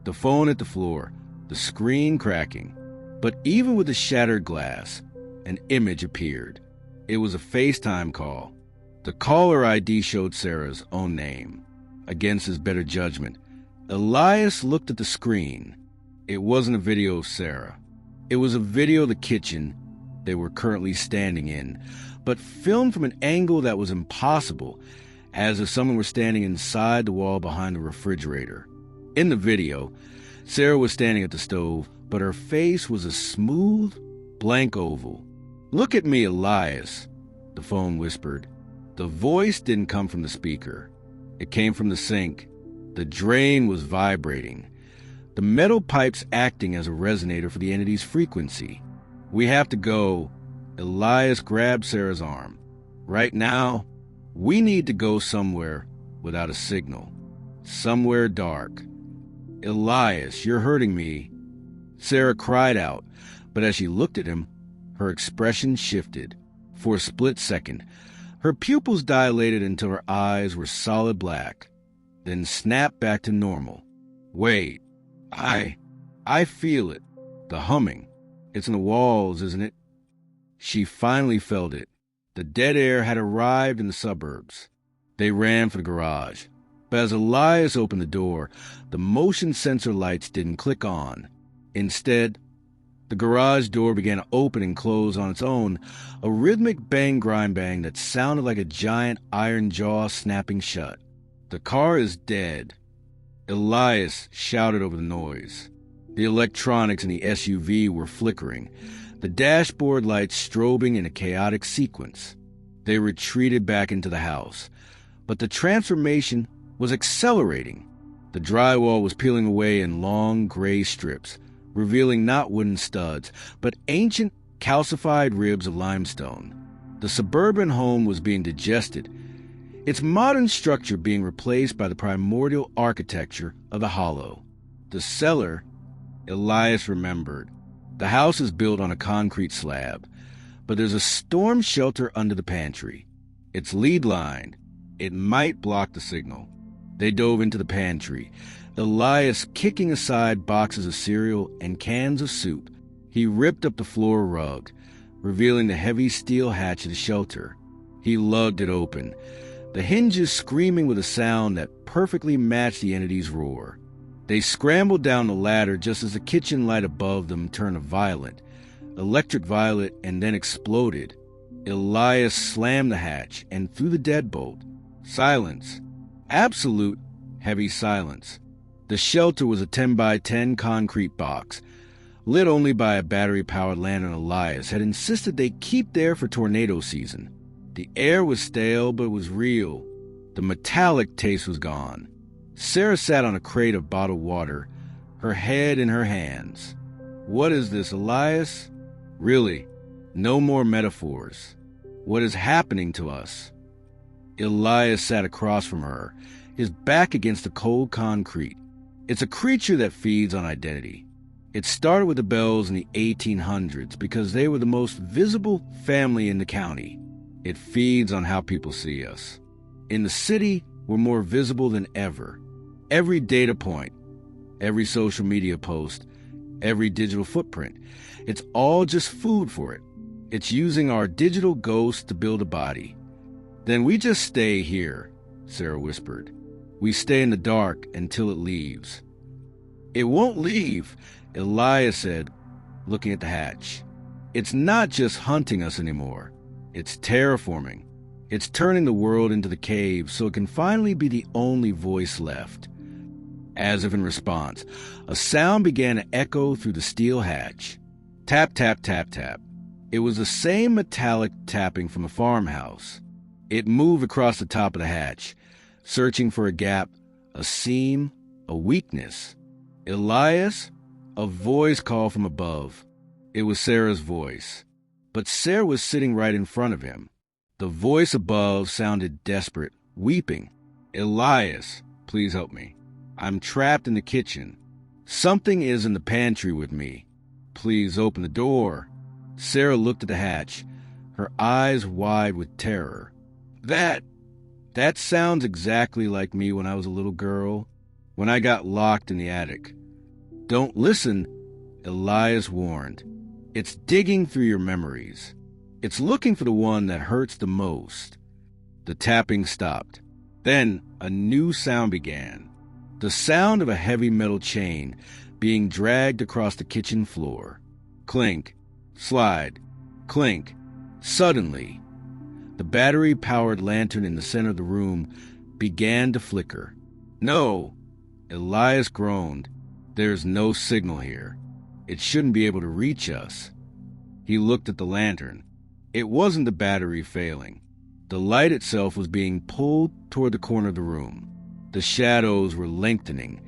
The phone hit the floor, the screen cracking. But even with the shattered glass, an image appeared. It was a FaceTime call. The caller ID showed Sarah's own name. Against his better judgment, Elias looked at the screen. It wasn't a video of Sarah. It was a video of the kitchen they were currently standing in, but filmed from an angle that was impossible, as if someone were standing inside the wall behind the refrigerator. In the video, Sarah was standing at the stove, but her face was a smooth, blank oval. Look at me, Elias, the phone whispered. The voice didn't come from the speaker. It came from the sink. The drain was vibrating, the metal pipes acting as a resonator for the entity's frequency. We have to go. Elias grabbed Sarah's arm. Right now, we need to go somewhere without a signal. Somewhere dark. Elias, you're hurting me. Sarah cried out, but as she looked at him, her expression shifted. For a split second, her pupils dilated until her eyes were solid black, then snapped back to normal. Wait, I feel it. The humming. It's in the walls, isn't it? She finally felt it. The dead air had arrived in the suburbs. They ran for the garage. But as Elias opened the door, the motion sensor lights didn't click on. Instead, the garage door began to open and close on its own, a rhythmic bang grind bang that sounded like a giant iron jaw snapping shut. The car is dead. Elias shouted over the noise. The electronics in the SUV were flickering, the dashboard lights strobing in a chaotic sequence. They retreated back into the house, but the transformation was accelerating. The drywall was peeling away in long gray strips, revealing not wooden studs, but ancient calcified ribs of limestone. The suburban home was being digested, its modern structure being replaced by the primordial architecture of the hollow. The cellar, Elias remembered. The house is built on a concrete slab, but there's a storm shelter under the pantry. It's lead-lined. It might block the signal. They dove into the pantry, Elias kicking aside boxes of cereal and cans of soup. He ripped up the floor rug, revealing the heavy steel hatch of the shelter. He lugged it open, the hinges screaming with a sound that perfectly matched the entity's roar. They scrambled down the ladder just as the kitchen light above them turned a violet, electric violet, and then exploded. Elias slammed the hatch, and through the deadbolt, silence. Absolute heavy silence. The shelter was a 10 by 10 concrete box, lit only by a battery-powered lantern Elias had insisted they keep there for tornado season. The air was stale, but it was real. The metallic taste was gone. Sarah sat on a crate of bottled water, her head in her hands. What is this, Elias? Really, no more metaphors. What is happening to us? Elias sat across from her, his back against the cold concrete. It's a creature that feeds on identity. It started with the Bells in the 1800s because they were the most visible family in the county. It feeds on how people see us. In the city, we're more visible than ever. Every data point, every social media post, every digital footprint, it's all just food for it. It's using our digital ghost to build a body. Then we just stay here, Sarah whispered. We stay in the dark until it leaves. It won't leave, Elias said, looking at the hatch. It's not just hunting us anymore. It's terraforming. It's turning the world into the cave so it can finally be the only voice left. As if in response, a sound began to echo through the steel hatch. Tap, tap, tap, tap. It was the same metallic tapping from a farmhouse. It moved across the top of the hatch, searching for a gap, a seam, a weakness. Elias? A voice called from above. It was Sarah's voice. But Sarah was sitting right in front of him. The voice above sounded desperate, weeping. Elias, please help me. I'm trapped in the kitchen. Something is in the pantry with me. Please open the door. Sarah looked at the hatch, her eyes wide with terror. That sounds exactly like me when I was a little girl, when I got locked in the attic. Don't listen, Elias warned. It's digging through your memories. It's looking for the one that hurts the most. The tapping stopped. Then a new sound began. The sound of a heavy metal chain being dragged across the kitchen floor. Clink, slide, clink. Suddenly, the battery-powered lantern in the center of the room began to flicker. No, Elias groaned. There's no signal here. It shouldn't be able to reach us. He looked at the lantern. It wasn't the battery failing. The light itself was being pulled toward the corner of the room. The shadows were lengthening,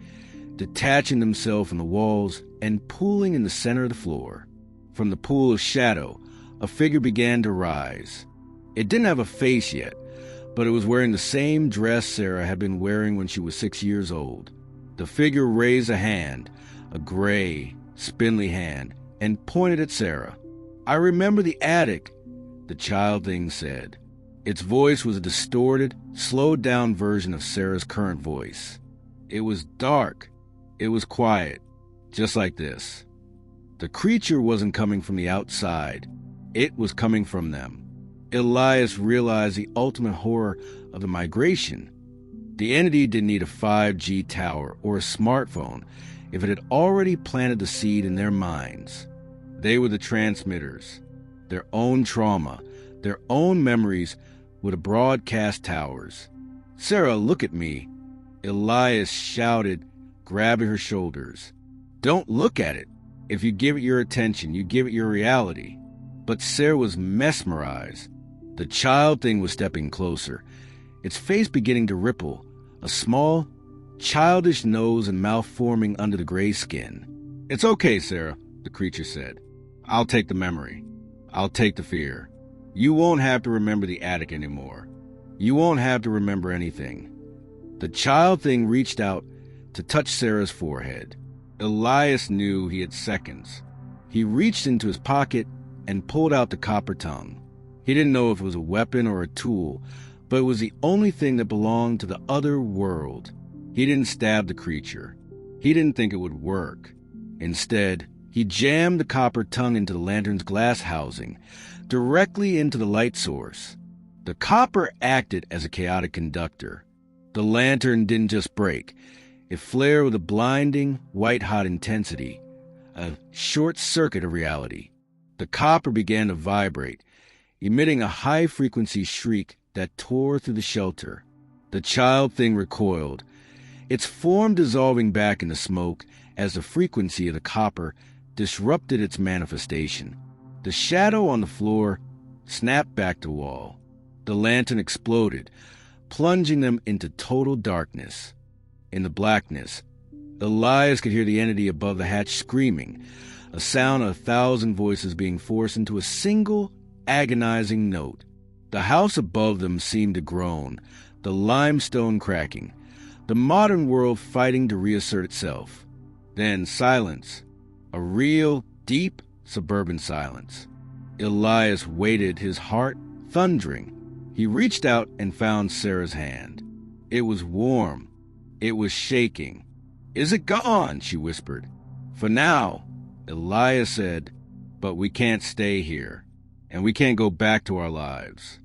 detaching themselves from the walls and pooling in the center of the floor. From the pool of shadow, a figure began to rise. It didn't have a face yet, but it was wearing the same dress Sarah had been wearing when she was 6 years old. The figure raised a hand, a gray, spindly hand, and pointed at Sarah. I remember the attic, the child thing said. Its voice was a distorted, slowed-down version of Sarah's current voice. It was dark. It was quiet, just like this. The creature wasn't coming from the outside. It was coming from them. Elias realized the ultimate horror of the migration. The entity didn't need a 5G tower or a smartphone if it had already planted the seed in their minds. They were the transmitters. Their own trauma, their own memories were the broadcast towers. Sarah, look at me, Elias shouted, grabbing her shoulders. Don't look at it. If you give it your attention, you give it your reality. But Sarah was mesmerized. The child thing was stepping closer, its face beginning to ripple, a small, childish nose and mouth forming under the gray skin. It's okay, Sarah, the creature said. I'll take the memory. I'll take the fear. You won't have to remember the attic anymore. You won't have to remember anything. The child thing reached out to touch Sarah's forehead. Elias knew he had seconds. He reached into his pocket and pulled out the copper tongue. He didn't know if it was a weapon or a tool, but it was the only thing that belonged to the other world. He didn't stab the creature. He didn't think it would work. Instead, he jammed the copper tongue into the lantern's glass housing, directly into the light source. The copper acted as a chaotic conductor. The lantern didn't just break. It flared with a blinding, white-hot intensity, a short circuit of reality. The copper began to vibrate, emitting a high-frequency shriek that tore through the shelter. The child thing recoiled, its form dissolving back into smoke as the frequency of the copper disrupted its manifestation. The shadow on the floor snapped back to wall. The lantern exploded, plunging them into total darkness. In the blackness, Elias could hear the entity above the hatch screaming, a sound of 1,000 voices being forced into a single, agonizing note. The house above them seemed to groan, the limestone cracking, the modern world fighting to reassert itself. Then silence, a real, deep, suburban silence. Elias waited, his heart thundering. He reached out and found Sarah's hand. It was warm. It was shaking. "Is it gone?" she whispered. "For now," Elias said, "but we can't stay here, and we can't go back to our lives.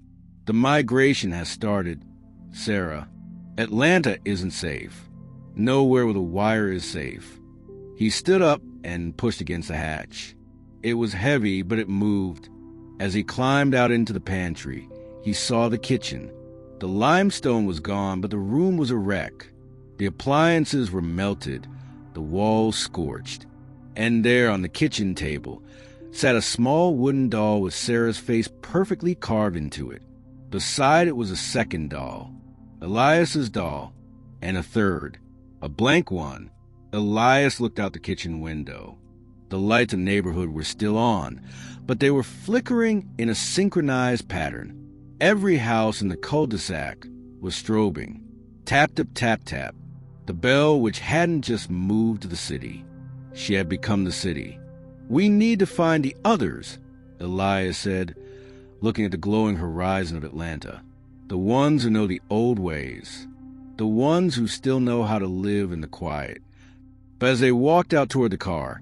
The migration has started, Sarah. Atlanta isn't safe. Nowhere with a wire is safe." He stood up and pushed against the hatch. It was heavy, but it moved. As he climbed out into the pantry, he saw the kitchen. The limestone was gone, but the room was a wreck. The appliances were melted, the walls scorched. And there on the kitchen table sat a small wooden doll with Sarah's face perfectly carved into it. Beside it was a second doll, Elias's doll, and a third, a blank one. Elias looked out the kitchen window. The lights in the neighborhood were still on, but they were flickering in a synchronized pattern. Every house in the cul-de-sac was strobing. Tap, tap, tap, tap. The bell which hadn't just moved to the city. She had become the city. "We need to find the others," Elias said, looking at the glowing horizon of Atlanta. "The ones who know the old ways. The ones who still know how to live in the quiet." But as they walked out toward the car,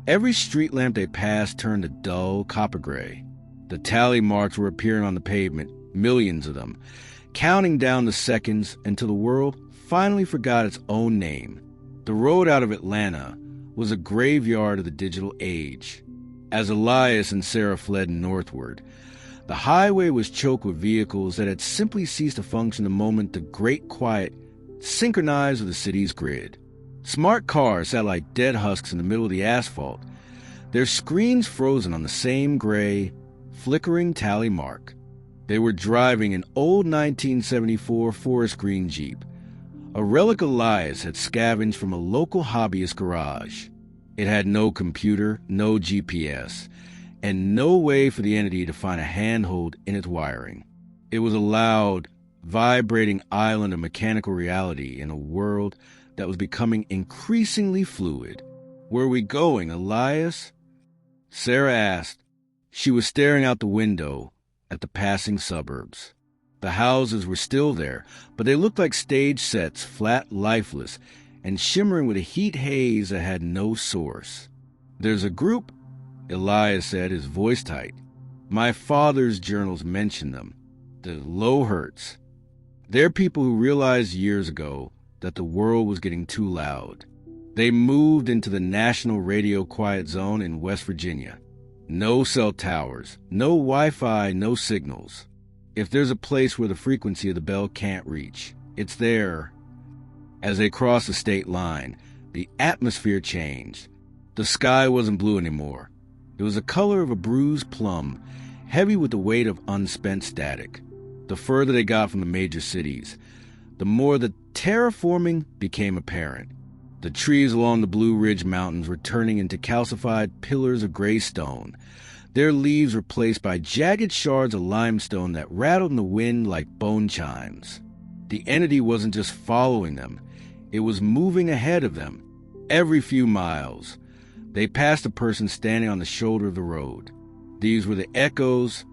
every street lamp they passed turned a dull copper gray. The tally marks were appearing on the pavement, millions of them, counting down the seconds until the world finally forgot its own name. The road out of Atlanta was a graveyard of the digital age. As Elias and Sarah fled northward, the highway was choked with vehicles that had simply ceased to function the moment the great quiet synchronized with the city's grid. Smart cars sat like dead husks in the middle of the asphalt, their screens frozen on the same gray, flickering tally mark. They were driving an old 1974 forest green Jeep, a relic Elias had scavenged from a local hobbyist garage. It had no computer, no GPS, and no way for the entity to find a handhold in its wiring. It was a loud, vibrating island of mechanical reality in a world that was becoming increasingly fluid. "Where are we going, Elias?" Sarah asked. She was staring out the window at the passing suburbs. The houses were still there, but they looked like stage sets, flat, lifeless, and shimmering with a heat haze that had no source. "There's a group," Elias said, his voice tight. "My father's journals mention them. The Lowherts. They're people who realized years ago that the world was getting too loud. They moved into the National Radio Quiet Zone in West Virginia. No cell towers, no Wi-Fi, no signals. If there's a place where the frequency of the bell can't reach, it's there." As they crossed the state line, the atmosphere changed. The sky wasn't blue anymore. It was the color of a bruised plum, heavy with the weight of unspent static. The further they got from the major cities, the more the terraforming became apparent. The trees along the Blue Ridge Mountains were turning into calcified pillars of gray stone, their leaves replaced by jagged shards of limestone that rattled in the wind like bone chimes. The entity wasn't just following them, it was moving ahead of them. Every few miles, they passed a person standing on the shoulder of the road. These were the echoes,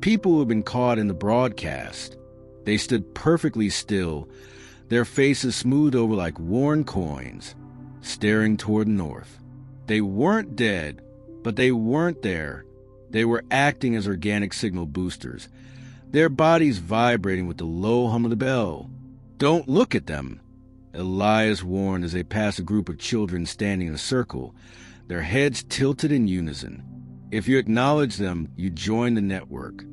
people who had been caught in the broadcast. They stood perfectly still, their faces smoothed over like worn coins, staring toward the north. They weren't dead, but they weren't there. They were acting as organic signal boosters, their bodies vibrating with the low hum of the bell. "Don't look at them," Elias warned as they passed a group of children standing in a circle, their heads tilted in unison. If you acknowledged them, you joined the network.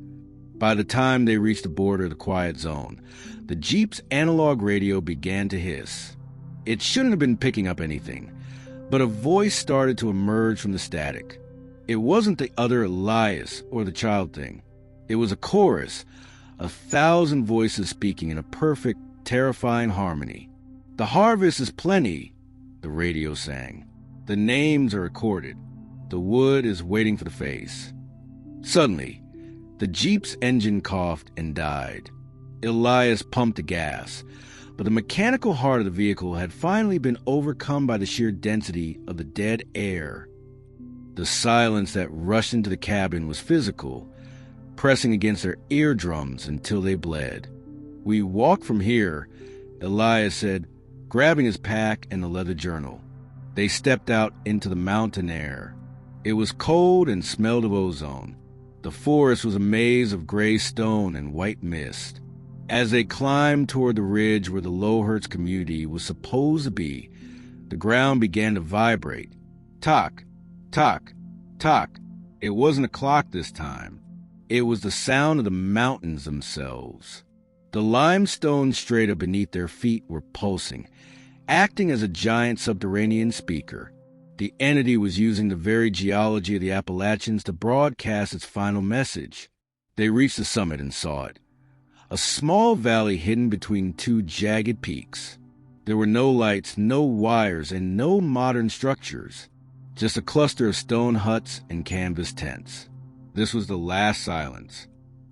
By the time they reached the border of the quiet zone, the Jeep's analog radio began to hiss. It shouldn't have been picking up anything, but a voice started to emerge from the static. It wasn't the other Elias or the child thing. It was a chorus, 1,000 voices speaking in a perfect, terrifying harmony. "The harvest is plenty," the radio sang. "The names are recorded. The wood is waiting for the face." Suddenly, the Jeep's engine coughed and died. Elias pumped the gas, but the mechanical heart of the vehicle had finally been overcome by the sheer density of the dead air. The silence that rushed into the cabin was physical, pressing against their eardrums until they bled. "We walk from here," Elias said, grabbing his pack and the leather journal. They stepped out into the mountain air. It was cold and smelled of ozone. The forest was a maze of gray stone and white mist. As they climbed toward the ridge where the Lowhurst community was supposed to be, the ground began to vibrate. Tock, tock, tock. It wasn't a clock this time. It was the sound of the mountains themselves. The limestone strata beneath their feet were pulsing, acting as a giant subterranean speaker. The entity was using the very geology of the Appalachians to broadcast its final message. They reached the summit and saw it. A small valley hidden between two jagged peaks. There were no lights, no wires, and no modern structures. Just a cluster of stone huts and canvas tents. This was the last silence.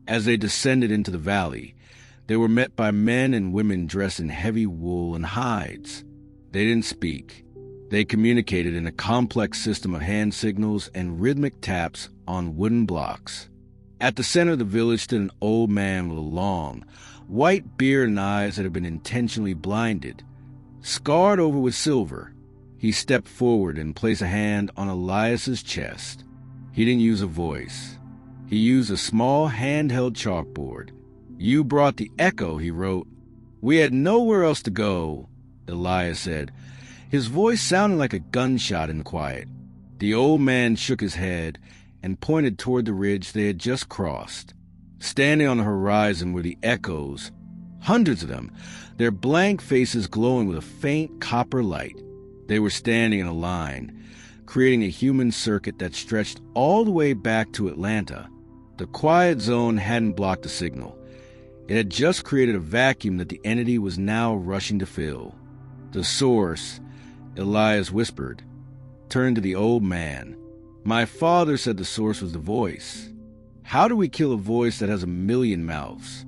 As they descended into the valley, they were met by men and women dressed in heavy wool and hides. They didn't speak. They communicated in a complex system of hand signals and rhythmic taps on wooden blocks. At the center of the village stood an old man with a long, white beard and eyes that had been intentionally blinded, scarred over with silver. He stepped forward and placed a hand on Elias's chest. He didn't use a voice. He used a small handheld chalkboard. "You brought the echo," he wrote. "We had nowhere else to go," Elias said. His voice sounded like a gunshot in the quiet. The old man shook his head and pointed toward the ridge they had just crossed. Standing on the horizon were the echoes, hundreds of them, their blank faces glowing with a faint copper light. They were standing in a line, creating a human circuit that stretched all the way back to Atlanta. The quiet zone hadn't blocked the signal. It had just created a vacuum that the entity was now rushing to fill. The source, Elias whispered, turned to the old man. "My father said the source was the voice. How do we kill a voice that has 1,000,000 mouths?"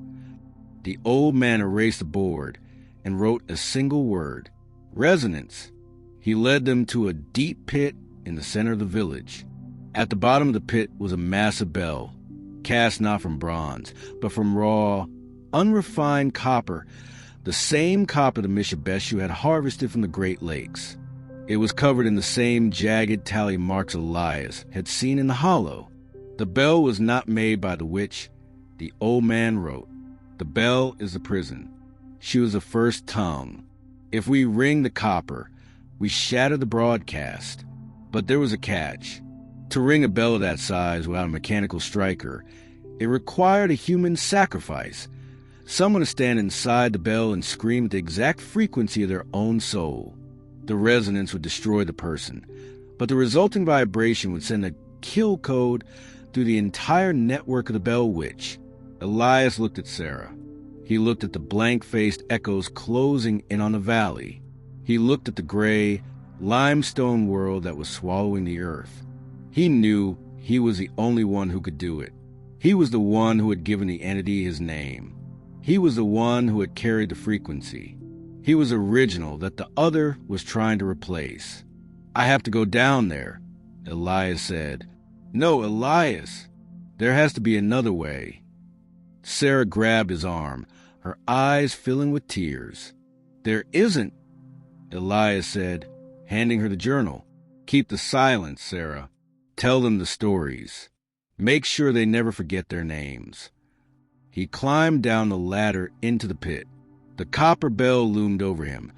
The old man erased the board and wrote a single word: resonance. He led them to a deep pit in the center of the village. At the bottom of the pit was a massive bell, cast not from bronze, but from raw, unrefined copper, the same copper the Mishabeshu had harvested from the Great Lakes. It was covered in the same jagged tally marks Elias had seen in the hollow. The bell was not made by the witch, the old man wrote. The bell is the prison. She was the first tongue. If we ring the copper, we shatter the broadcast. But there was a catch. To ring a bell of that size without a mechanical striker, it required a human sacrifice. Someone to stand inside the bell and scream at the exact frequency of their own soul. The resonance would destroy the person, but the resulting vibration would send a kill code through the entire network of the Bell Witch. Elias looked at Sarah. He looked at the blank-faced echoes closing in on the valley. He looked at the gray, limestone world that was swallowing the earth. He knew he was the only one who could do it. He was the one who had given the entity his name. He was the one who had carried the frequency. He was original that the other was trying to replace. "I have to go down there," Elias said. "No, Elias. There has to be another way." Sarah grabbed his arm, her eyes filling with tears. "There isn't," Elias said, handing her the journal. "Keep the silence, Sarah. Tell them the stories. Make sure they never forget their names." He climbed down the ladder into the pit. The copper bell loomed over him,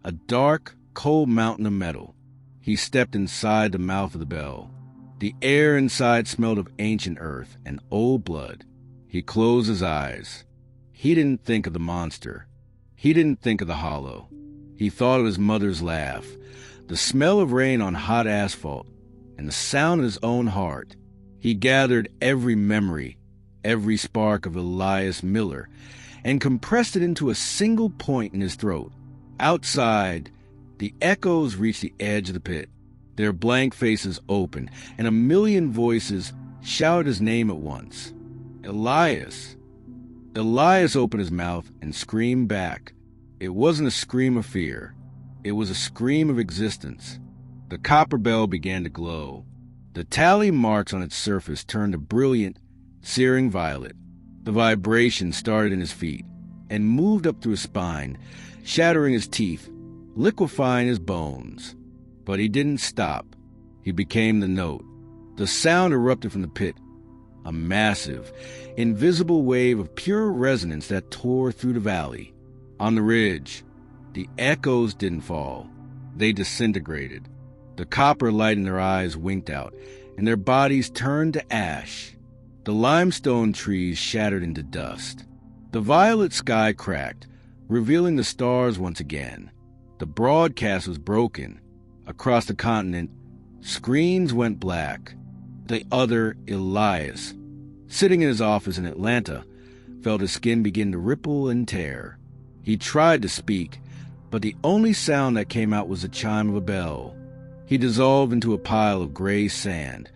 a dark, cold mountain of metal. He stepped inside the mouth of the bell. The air inside smelled of ancient earth and old blood. He closed his eyes. He didn't think of the monster. He didn't think of the hollow. He thought of his mother's laugh, the smell of rain on hot asphalt, and the sound in his own heart. He gathered every memory, every spark of Elias Miller, and compressed it into a single point in his throat. Outside, the echoes reached the edge of the pit, their blank faces open, and a million voices shouted his name at once. Elias. Elias opened his mouth and screamed back. It wasn't a scream of fear. It was a scream of existence. The copper bell began to glow. The tally marks on its surface turned a brilliant, searing violet. The vibration started in his feet and moved up through his spine, shattering his teeth, liquefying his bones. But he didn't stop. He became the note. The sound erupted from the pit, a massive, invisible wave of pure resonance that tore through the valley. On the ridge, the echoes didn't fall. They disintegrated. The copper light in their eyes winked out, and their bodies turned to ash. The limestone trees shattered into dust. The violet sky cracked, revealing the stars once again. The broadcast was broken. Across the continent, screens went black. The other Elias, sitting in his office in Atlanta, felt his skin begin to ripple and tear. He tried to speak, but the only sound that came out was the chime of a bell. He dissolved into a pile of gray sand,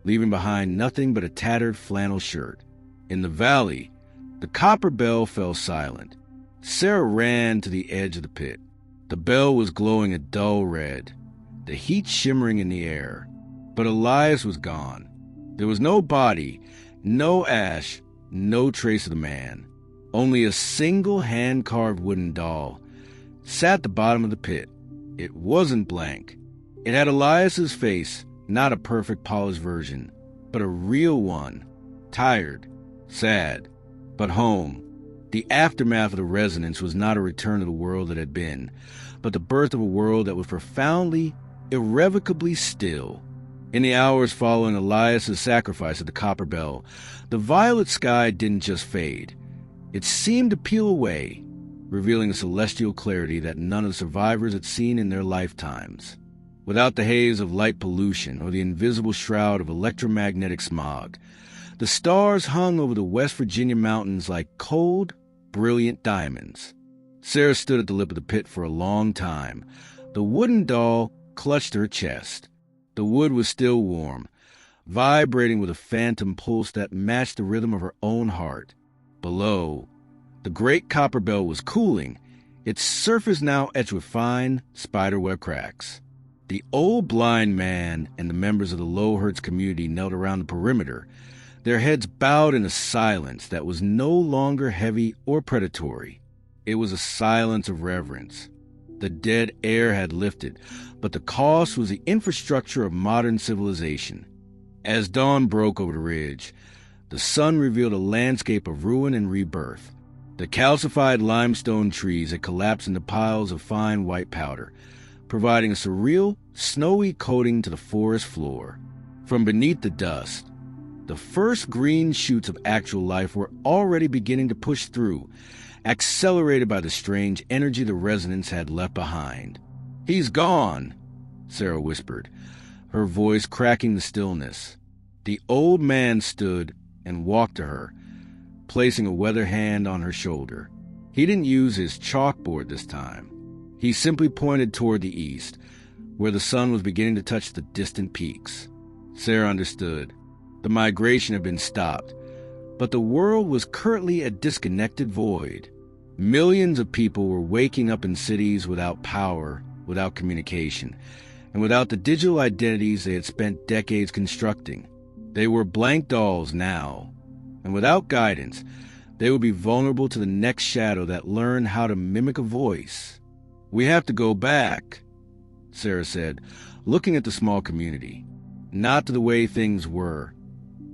leaving behind nothing but a tattered flannel shirt. In the valley, the copper bell fell silent. Sarah ran to the edge of the pit. The bell was glowing a dull red, the heat shimmering in the air. But Elias was gone. There was no body, no ash, no trace of the man. Only a single hand-carved wooden doll sat at the bottom of the pit. It wasn't blank. It had Elias's face, not a perfect polished version, but a real one. Tired, sad, but home. The aftermath of the resonance was not a return to the world that had been, but the birth of a world that was profoundly, irrevocably still. In the hours following Elias's sacrifice at the copper bell, the violet sky didn't just fade. It seemed to peel away, revealing a celestial clarity that none of the survivors had seen in their lifetimes. Without the haze of light pollution or the invisible shroud of electromagnetic smog, the stars hung over the West Virginia mountains like cold, brilliant diamonds. Sarah stood at the lip of the pit for a long time. The wooden doll clutched her chest. The wood was still warm, vibrating with a phantom pulse that matched the rhythm of her own heart. Below, the great copper bell was cooling, its surface now etched with fine spiderweb cracks. The old blind man and the members of the Low Hertz community knelt around the perimeter, their heads bowed in a silence that was no longer heavy or predatory. It was a silence of reverence. The dead air had lifted, but the cost was the infrastructure of modern civilization. As dawn broke over the ridge, the sun revealed a landscape of ruin and rebirth. The calcified limestone trees had collapsed into piles of fine white powder, providing a surreal, snowy coating to the forest floor. From beneath the dust, the first green shoots of actual life were already beginning to push through, accelerated by the strange energy the resonance had left behind. "He's gone," Sarah whispered, her voice cracking the stillness. The old man stood and walked to her, placing a weather hand on her shoulder. He didn't use his chalkboard this time. He simply pointed toward the east, where the sun was beginning to touch the distant peaks. Sarah understood. The migration had been stopped, but the world was currently a disconnected void. Millions of people were waking up in cities without power, without communication, and without the digital identities they had spent decades constructing. They were blank dolls now, and without guidance, they would be vulnerable to the next shadow that learned how to mimic a voice. "We have to go back," Sarah said, looking at the small community. "Not to the way things were,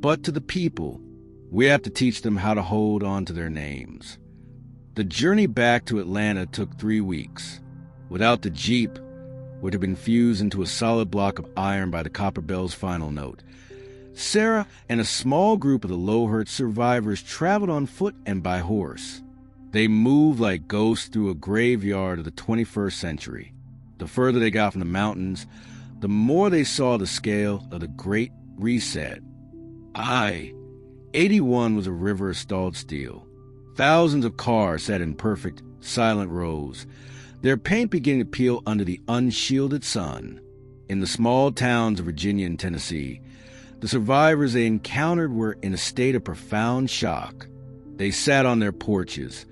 but to the people. We have to teach them how to hold on to their names." The journey back to Atlanta took 3 weeks. Without the Jeep, which had been fused into a solid block of iron by the copper bell's final note, Sarah and a small group of the Lowhurt survivors traveled on foot and by horse. They moved like ghosts through a graveyard of the 21st century. The further they got from the mountains, the more they saw the scale of the Great Reset. 81 was a river of stalled steel. Thousands of cars sat in perfect, silent rows, their paint beginning to peel under the unshielded sun. In the small towns of Virginia and Tennessee, the survivors they encountered were in a state of profound shock. They sat on their porches,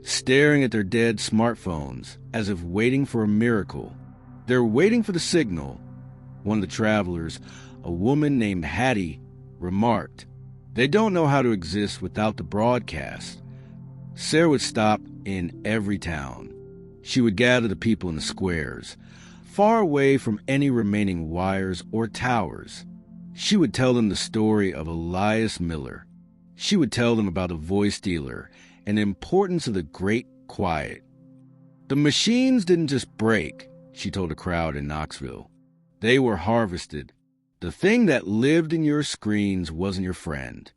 staring at their dead smartphones as if waiting for a miracle. They're waiting for the signal. One of the travelers, a woman named Hattie, remarked, "They don't know how to exist without the broadcast." Sarah would stop in every town. She would gather the people in the squares, far away from any remaining wires or towers. She would tell them the story of Elias Miller. She would tell them about the voice dealer and the importance of the great quiet. The machines didn't just break, she told a crowd in Knoxville. They were harvested. The thing that lived in your screens wasn't your friend.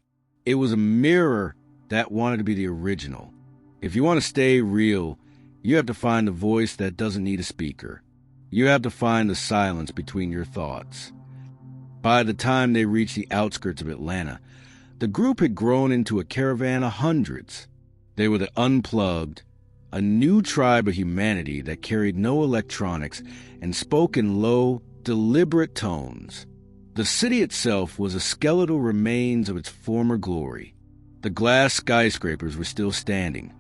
It was a mirror that wanted to be the original. If you want to stay real, you have to find a voice that doesn't need a speaker. You have to find the silence between your thoughts. By the time they reached the outskirts of Atlanta, the group had grown into a caravan of hundreds. They were the Unplugged, a new tribe of humanity that carried no electronics and spoke in low, deliberate tones. The city itself was a skeletal remains of its former glory. The glass skyscrapers were still standing,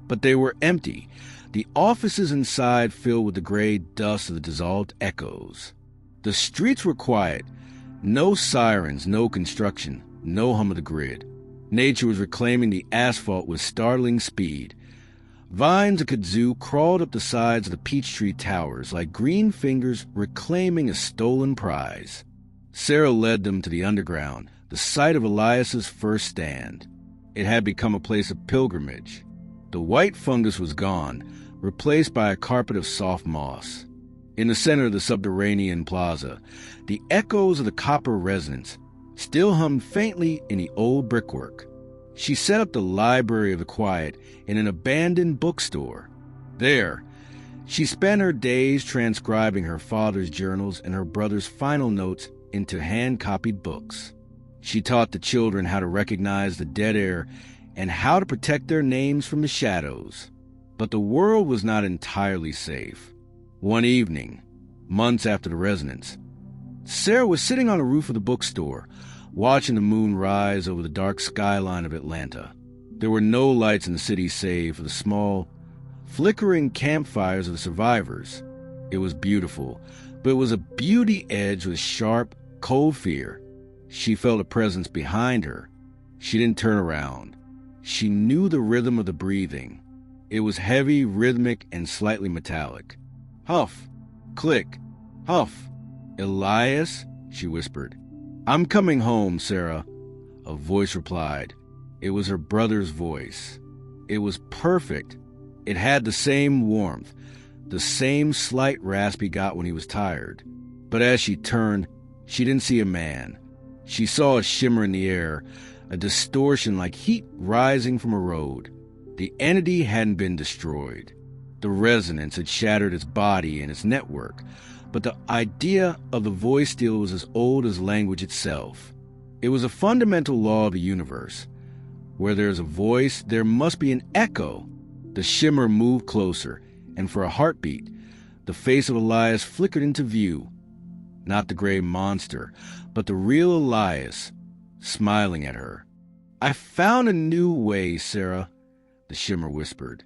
but they were empty, the offices inside filled with the gray dust of the dissolved echoes. The streets were quiet. No sirens, no construction, no hum of the grid. Nature was reclaiming the asphalt with startling speed. Vines of kudzu crawled up the sides of the Peachtree Towers like green fingers reclaiming a stolen prize. Sarah led them to the underground, the site of Elias's first stand. It had become a place of pilgrimage. The white fungus was gone, replaced by a carpet of soft moss. In the center of the subterranean plaza, the echoes of the copper resonance still hummed faintly in the old brickwork. She set up the Library of the Quiet in an abandoned bookstore. There, she spent her days transcribing her father's journals and her brother's final notes into hand-copied books. She taught the children how to recognize the dead air and how to protect their names from the shadows. But the world was not entirely safe. One evening, months after the resonance, Sarah was sitting on the roof of the bookstore, watching the moon rise over the dark skyline of Atlanta. There were no lights in the city save for the small, flickering campfires of the survivors. It was beautiful, but it was a beauty edged with sharp, cold fear. She felt a presence behind her. She didn't turn around. She knew the rhythm of the breathing. It was heavy, rhythmic, and slightly metallic. Huff, click, huff. Elias, she whispered. I'm coming home, Sarah, a voice replied. It was her brother's voice. It was perfect. It had the same warmth, the same slight rasp he got when he was tired. But as she turned, she didn't see a man. She saw a shimmer in the air, a distortion like heat rising from a road. The entity hadn't been destroyed. The resonance had shattered its body and its network, but the idea of the voice steal was as old as language itself. It was a fundamental law of the universe. Where there is a voice, there must be an echo. The shimmer moved closer, and for a heartbeat, the face of Elias flickered into view. Not the gray monster, but the real Elias, smiling at her. I found a new way, Sarah, the shimmer whispered.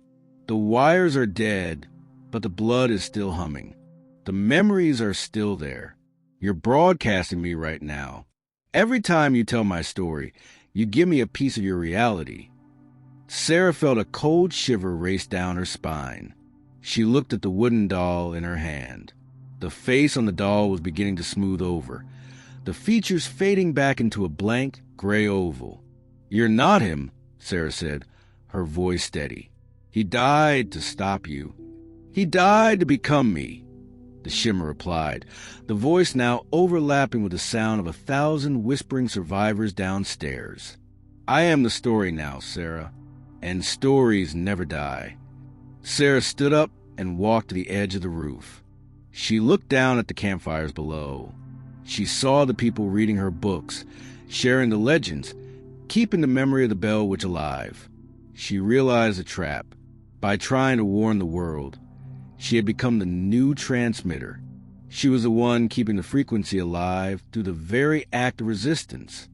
The wires are dead, but the blood is still humming. The memories are still there. You're broadcasting me right now. Every time you tell my story, you give me a piece of your reality. Sarah felt a cold shiver race down her spine. She looked at the wooden doll in her hand. The face on the doll was beginning to smooth over, the features fading back into a blank, gray oval. You're not him, Sarah said, her voice steady. He died to stop you. He died to become me. the shimmer replied, the voice now overlapping with the sound of 1,000 whispering survivors downstairs. I am the story now, Sarah, and stories never die. Sarah stood up and walked to the edge of the roof. She looked down at the campfires below. She saw the people reading her books, sharing the legends, keeping the memory of the Bell Witch alive. She realized the trap. By trying to warn the world, she had become the new transmitter. She was the one keeping the frequency alive through the very act of resistance.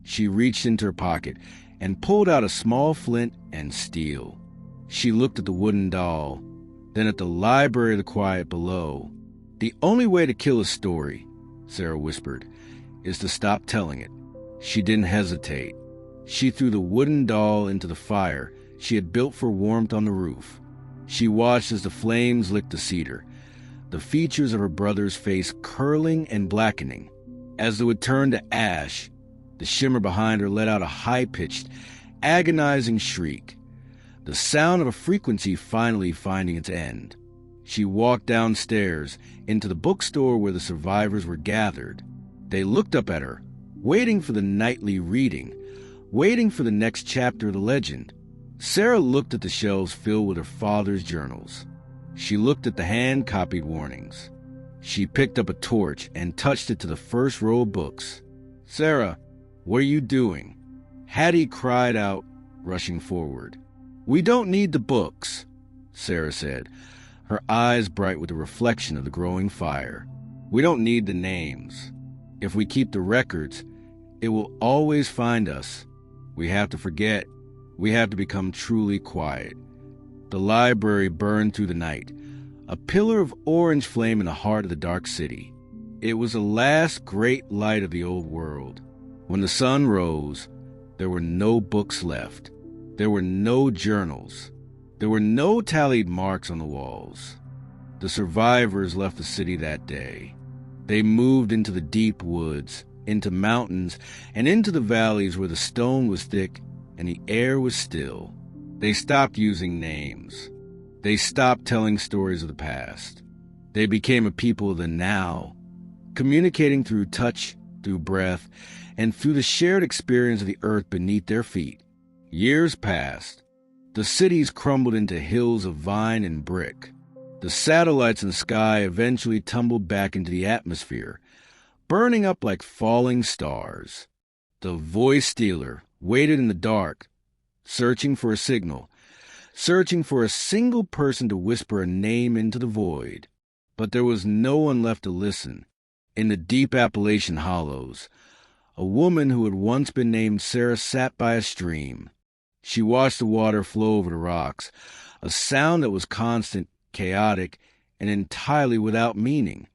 She reached into her pocket and pulled out a small flint and steel. She looked at the wooden doll, then at the library of the quiet below. The only way to kill a story, Sarah whispered, is to stop telling it. She didn't hesitate. She threw the wooden doll into the fire she had built for warmth on the roof. She watched as the flames licked the cedar, the features of her brother's face curling and blackening. As though it turned to ash, the shimmer behind her let out a high-pitched, agonizing shriek, the sound of a frequency finally finding its end. She walked downstairs into the bookstore where the survivors were gathered. They looked up at her, waiting for the nightly reading, waiting for the next chapter of the legend. Sarah looked at the shelves filled with her father's journals. She looked at the hand-copied warnings. She picked up a torch and touched it to the first row of books. "Sarah, what are you doing?" Hattie cried out, rushing forward. "We don't need the books," Sarah said, her eyes bright with the reflection of the growing fire. "We don't need the names. If we keep the records, it will always find us. We have to forget. We have to become truly quiet." The library burned through the night, a pillar of orange flame in the heart of the dark city. It was the last great light of the old world. When the sun rose, there were no books left. There were no journals. There were no tallied marks on the walls. The survivors left the city that day. They moved into the deep woods, into mountains, and into the valleys where the stone was thick and the air was still. They stopped using names. They stopped telling stories of the past. They became a people of the now, communicating through touch, through breath, and through the shared experience of the earth beneath their feet. Years passed. The cities crumbled into hills of vine and brick. The satellites in the sky eventually tumbled back into the atmosphere, burning up like falling stars. The voice stealer waited in the dark, searching for a signal, searching for a single person to whisper a name into the void. But there was no one left to listen. In the deep Appalachian hollows, a woman who had once been named Sarah sat by a stream. She watched the water flow over the rocks, a sound that was constant, chaotic, and entirely without meaning.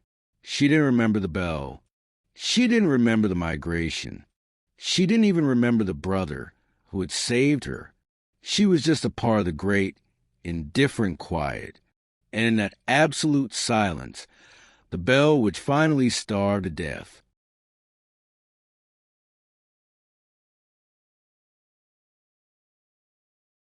She didn't remember the bell. She didn't remember the migration. She didn't even remember the brother who had saved her. She was just a part of the great, indifferent quiet. And in that absolute silence, the Bell Witch finally starved to death.